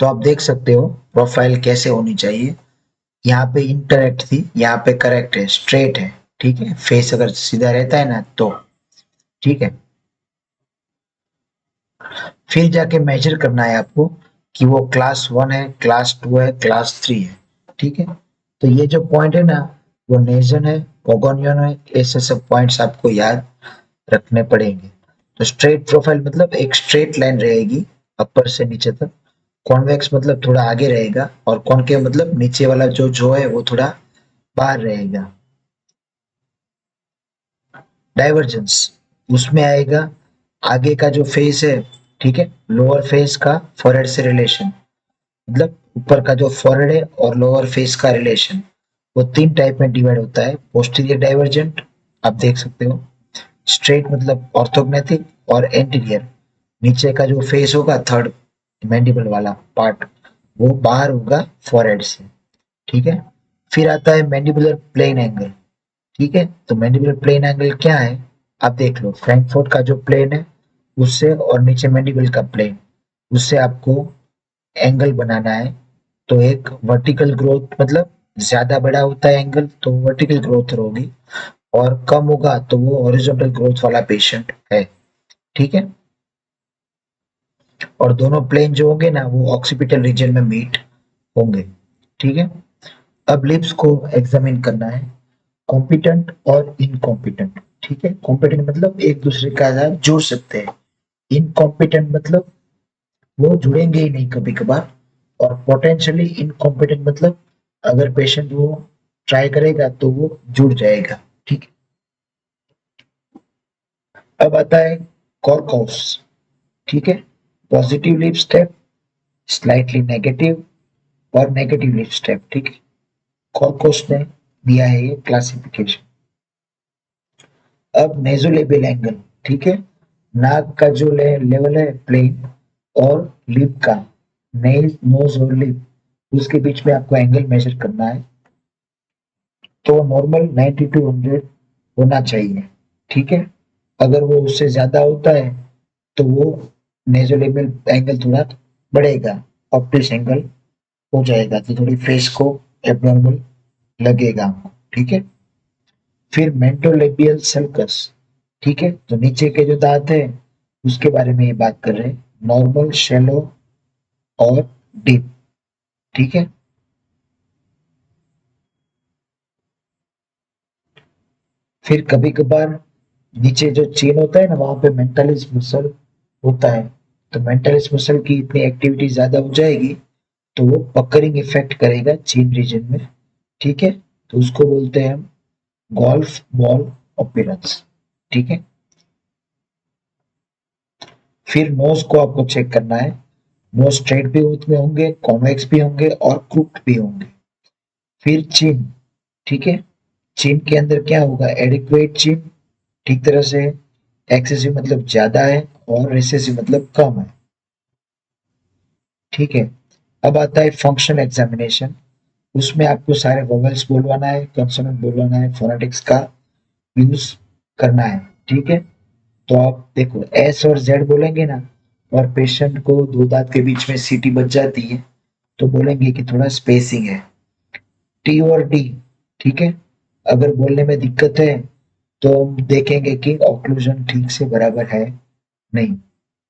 तो आप देख सकते हो प्रोफाइल कैसे होनी चाहिए। यहाँ पे इनकरेक्ट थी, यहाँ पे करेक्ट है, स्ट्रेट है। ठीक है, फेस अगर सीधा रहता है ना तो। ठीक है। फिर जाके मेजर करना है आपको कि वो क्लास 1 है, क्लास 2 है, क्लास 3 है। ठीक है, तो ये जो पॉइंट है ना, वो नेजन है, पोगोनियन है, ऐसे सब पॉइंट्स आपको याद रखने पड़ेंगे। तो स्ट्रेट प्रोफाइल मतलब एक स्ट्रेट लाइन रहेगी अपर से नीचे तक। कॉन्वेक्स मतलब थोड़ा आगे रहेगा और कॉनकेव मतलब नीचे वाला जो है वो थोड़ा बाहर रहेगा। डाइवर्जेंस, उसमें आएगा आगे का जो फेस है, ठीक है, लोअर फेस का फोरहेड से रिलेशन, मतलब ऊपर का जो फोरहेड है और लोअर फेस का रिलेशन, वो 3 टाइप में डिवाइड होता है। पोस्टीरियर डाइवर्जेंट, आप देख सकते हो, स्ट्रेट मतलब ऑर्थोग्नेथिक, और एंटीरियर, नीचे का जो फेस होगा थर्ड मैंडिबल वाला पार्ट, वो बाहर होगा फोरहेड से। ठीक है। फिर आता है मैंडिबुलर प्लेन एंगल। ठीक है, तो मैंडिबुलर प्लेन एंगल क्या है, आप देख लो, फ्रैंकफर्ट का जो प्लेन है उससे और नीचे मैंडिबल का प्लेन, उससे आपको एंगल बनाना है। तो एक वर्टिकल ग्रोथ मतलब ज्यादा बड़ा होता है एंगल तो वर्टिकल ग्रोथ होगी, और कम होगा तो वो हॉरिजॉन्टल ग्रोथ वाला पेशेंट है। ठीक है, और दोनों प्लेन जो होंगे ना वो ऑक्सीपिटल रीजन में मीट होंगे। ठीक है। अब लिप्स को एग्जामिन करना है, कॉम्पिटेंट और इनकॉम्पिटेंट। ठीक है, कॉम्पिटेंट मतलब एक दूसरे का साथ जुड़ सकते हैं, इनकॉम्पिटेंट मतलब वो जुड़ेंगे ही नहीं कभी कभार, और पोटेंशियली इनकॉम्पिटेंट मतलब अगर पेशेंट वो ट्राई करेगा तो वो जुड़ जाएगा। ठीक है। अब आता है कॉर्कोस। ठीक है, positive lip step, slightly negative और नेगेटिव लिप स्टेप। ठीक है, कॉर्कोस ने दिया है ये क्लासिफिकेशन। अब नेजोलेबियल एंगल, ठीक है, नाक का जो लेवल है प्लेन, और लिप का, नोज और लिप, उसके बीच में आपको एंगल मेजर करना है। तो नॉर्मल 90 टू 100 होना चाहिए। ठीक है, अगर वो उससे ज्यादा होता है तो वो नेजोलेबियल एंगल थोड़ा बढ़ेगा, ऑप्टिस एंगल हो जाएगा, तो थोड़ी फेस को एबनॉर्मल लगेगा। ठीक है। फिर मेंटोलेबियल सल्कस, ठीक है, तो नीचे के जो दांत है उसके बारे में ये बात कर रहे हैं, नॉर्मल, शैलो और डीप। ठीक है। फिर कभी कभार नीचे जो चेन होता है ना वहां पे मेंटालिस मसल होता है, तो मेंटालिस मसल की इतनी एक्टिविटी ज्यादा हो जाएगी तो वो पकरिंग इफेक्ट करेगा चेन रीजन में। ठीक है, तो उसको बोलते हैं हम गोल्फ बॉल अपीयरेंस। ठीक है। फिर नोज को आपको चेक करना है, नोज स्ट्रेट भी उसमें होंगे, कॉन्वेक्स भी होंगे और क्रूप्ड भी होंगे। फिर चिन, ठीक है, चिन के अंदर क्या होगा, एडिक्वेट चिन, ठीक तरह से, एक्सेसिव मतलब ज्यादा है और रिसेसिव मतलब कम है। ठीक है। अब आता है फंक्शनल एग्जामिनेशन, उसमें आपको सारे वोवेल्स बोलवाना है, कंसोनेंट बोलवाना है, फोनेटिक्स का यूज करना है। ठीक है, तो आप देखो एस और जेड बोलेंगे ना, और पेशेंट को दो दांत के बीच में सीटी बच जाती है तो बोलेंगे कि थोड़ा स्पेसिंग है। टी और डी, ठीक है, अगर बोलने में दिक्कत है तो हम देखेंगे कि ऑक्लूजन ठीक से बराबर है नहीं।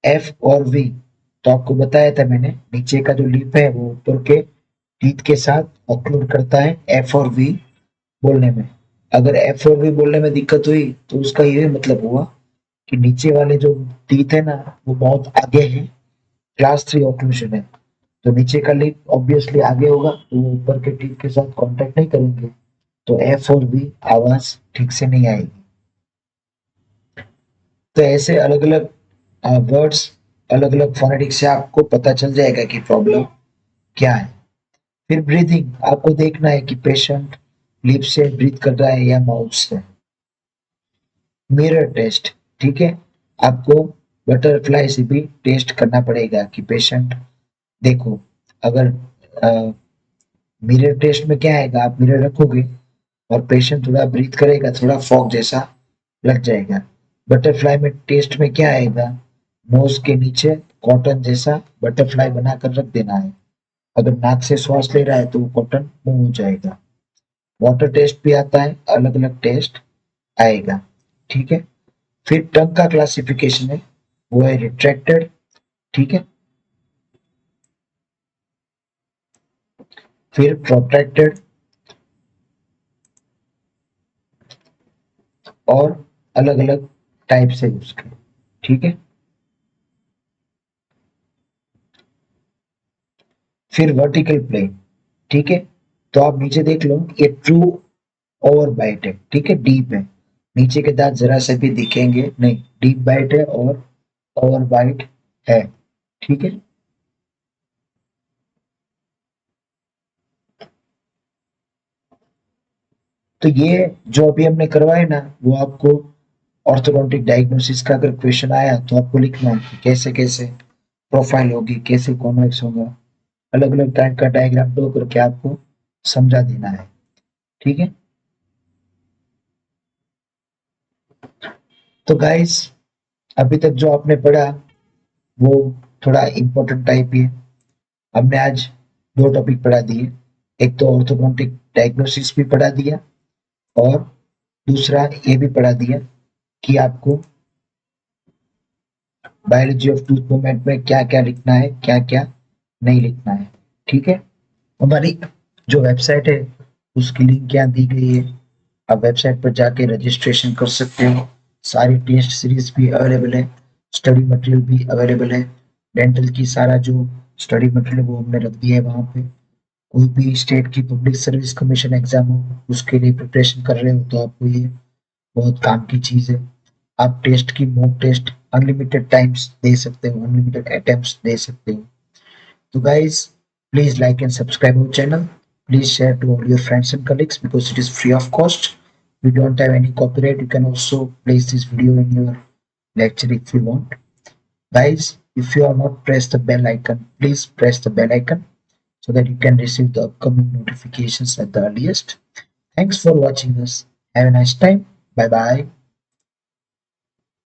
एफ और वी, तो आपको बताया था मैंने, नीचे का जो लिप है वो ऊपर के टीथ के साथ ऑक्लूड करता है एफ और वी बोलने में। अगर एफ और वी बोलने में दिक्कत हुई तो उसका ये मतलब हुआ कि नीचे वाले जो टीथ है ना वो बहुत आगे है, क्लास 3 ऑक्लूजन है। तो नीचे का लिप ऑब्वियसली आगे होगा तो वो ऊपर के टीथ के साथ कांटेक्ट नहीं करेंगे, तो एफ और बी आवाज ठीक से नहीं आएगी। तो ऐसे अलग अलग वर्ड्स, अलग अलग फोनेटिक्स से आपको पता चल जाएगा कि प्रॉब्लम क्या है। फिर ब्रीदिंग, आपको देखना है कि पेशेंट लिप से ब्रीथ कर रहा है या माउथ से। मिरर टेस्ट, ठीक है, आपको बटरफ्लाई से भी टेस्ट करना पड़ेगा कि पेशेंट, देखो, अगर मिरर टेस्ट में क्या आएगा, आप मिरर रखोगे और पेशेंट थोड़ा ब्रीथ करेगा, थोड़ा फॉग जैसा लग जाएगा। बटरफ्लाई में टेस्ट में क्या आएगा, नोज के नीचे कॉटन जैसा बटरफ्लाई बनाकर रख देना है। अगर नाक से श्वास ले रहा है तो वो कॉटन मूव हो जाएगा। वाटर टेस्ट भी आता है, अलग अलग टेस्ट आएगा, ठीक है। फिर टंग का क्लासिफिकेशन है, वो है रिट्रैक्टेड, ठीक है, फिर प्रोट्रैक्टेड और अलग अलग टाइप से उसके, ठीक है। फिर वर्टिकल प्लेन, ठीक है, तो आप नीचे देख लो, ये ट्रू ओवर बाइट है, ठीक है, डीप है, नीचे के दांत जरा से भी दिखेंगे नहीं, डीप बाइट है और ओवर बाइट है, ठीक है। तो ये जो अभी हमने करवाया ना, वो आपको ऑर्थोडोंटिक डायग्नोसिस का अगर क्वेश्चन आया तो आपको लिखना है कि कैसे कैसे प्रोफाइल होगी, कैसे कॉन्वेक्स होगा, अलग अलग टाइप का डायग्राम ड्रॉ करके आपको समझा देना है, ठीक है। तो गाइस, अभी तक जो आपने पढ़ा वो थोड़ा इम्पोर्टेंट टाइप ही है। हमने आज दो टॉपिक पढ़ा दिए, एक तो ऑर्थोडोंटिक डायग्नोसिस भी पढ़ा दिया और दूसरा ये भी पढ़ा दिया कि आपको बायोलॉजी ऑफ टूथ मूवमेंट में क्या क्या लिखना है, क्या क्या नहीं लिखना है, ठीक है। हमारी जो वेबसाइट है उसकी लिंक यहाँ दी गई है, आप वेबसाइट पर जाके रजिस्ट्रेशन कर सकते हो। सारी टेस्ट सीरीज भी अवेलेबल है, स्टडी मटेरियल भी अवेलेबल है, डेंटल की सारा जो स्टडी मटेरियल वो हमने रख दिया है वहाँ पे। कोई भी स्टेट की पब्लिक सर्विस कमीशन एग्जाम हो उसके लिए प्रिपरेशन कर रहे हो तो आपको ये बहुत काम की चीज़ है। आप टेस्ट की मॉक टेस्ट अनलिमिटेड टाइम्स दे सकते हो, अनलिमिटेड अटेम्प्ट्स दे सकते हो। So guys, please like and subscribe our channel. Please share to all your friends and colleagues because it is free of cost. We don't have any copyright. You can also place this video in your lecture if you want. Guys, if you are not pressed the bell icon, please press the bell icon so that you can receive the upcoming notifications at the earliest. Thanks for watching us. Have a nice time. Bye bye.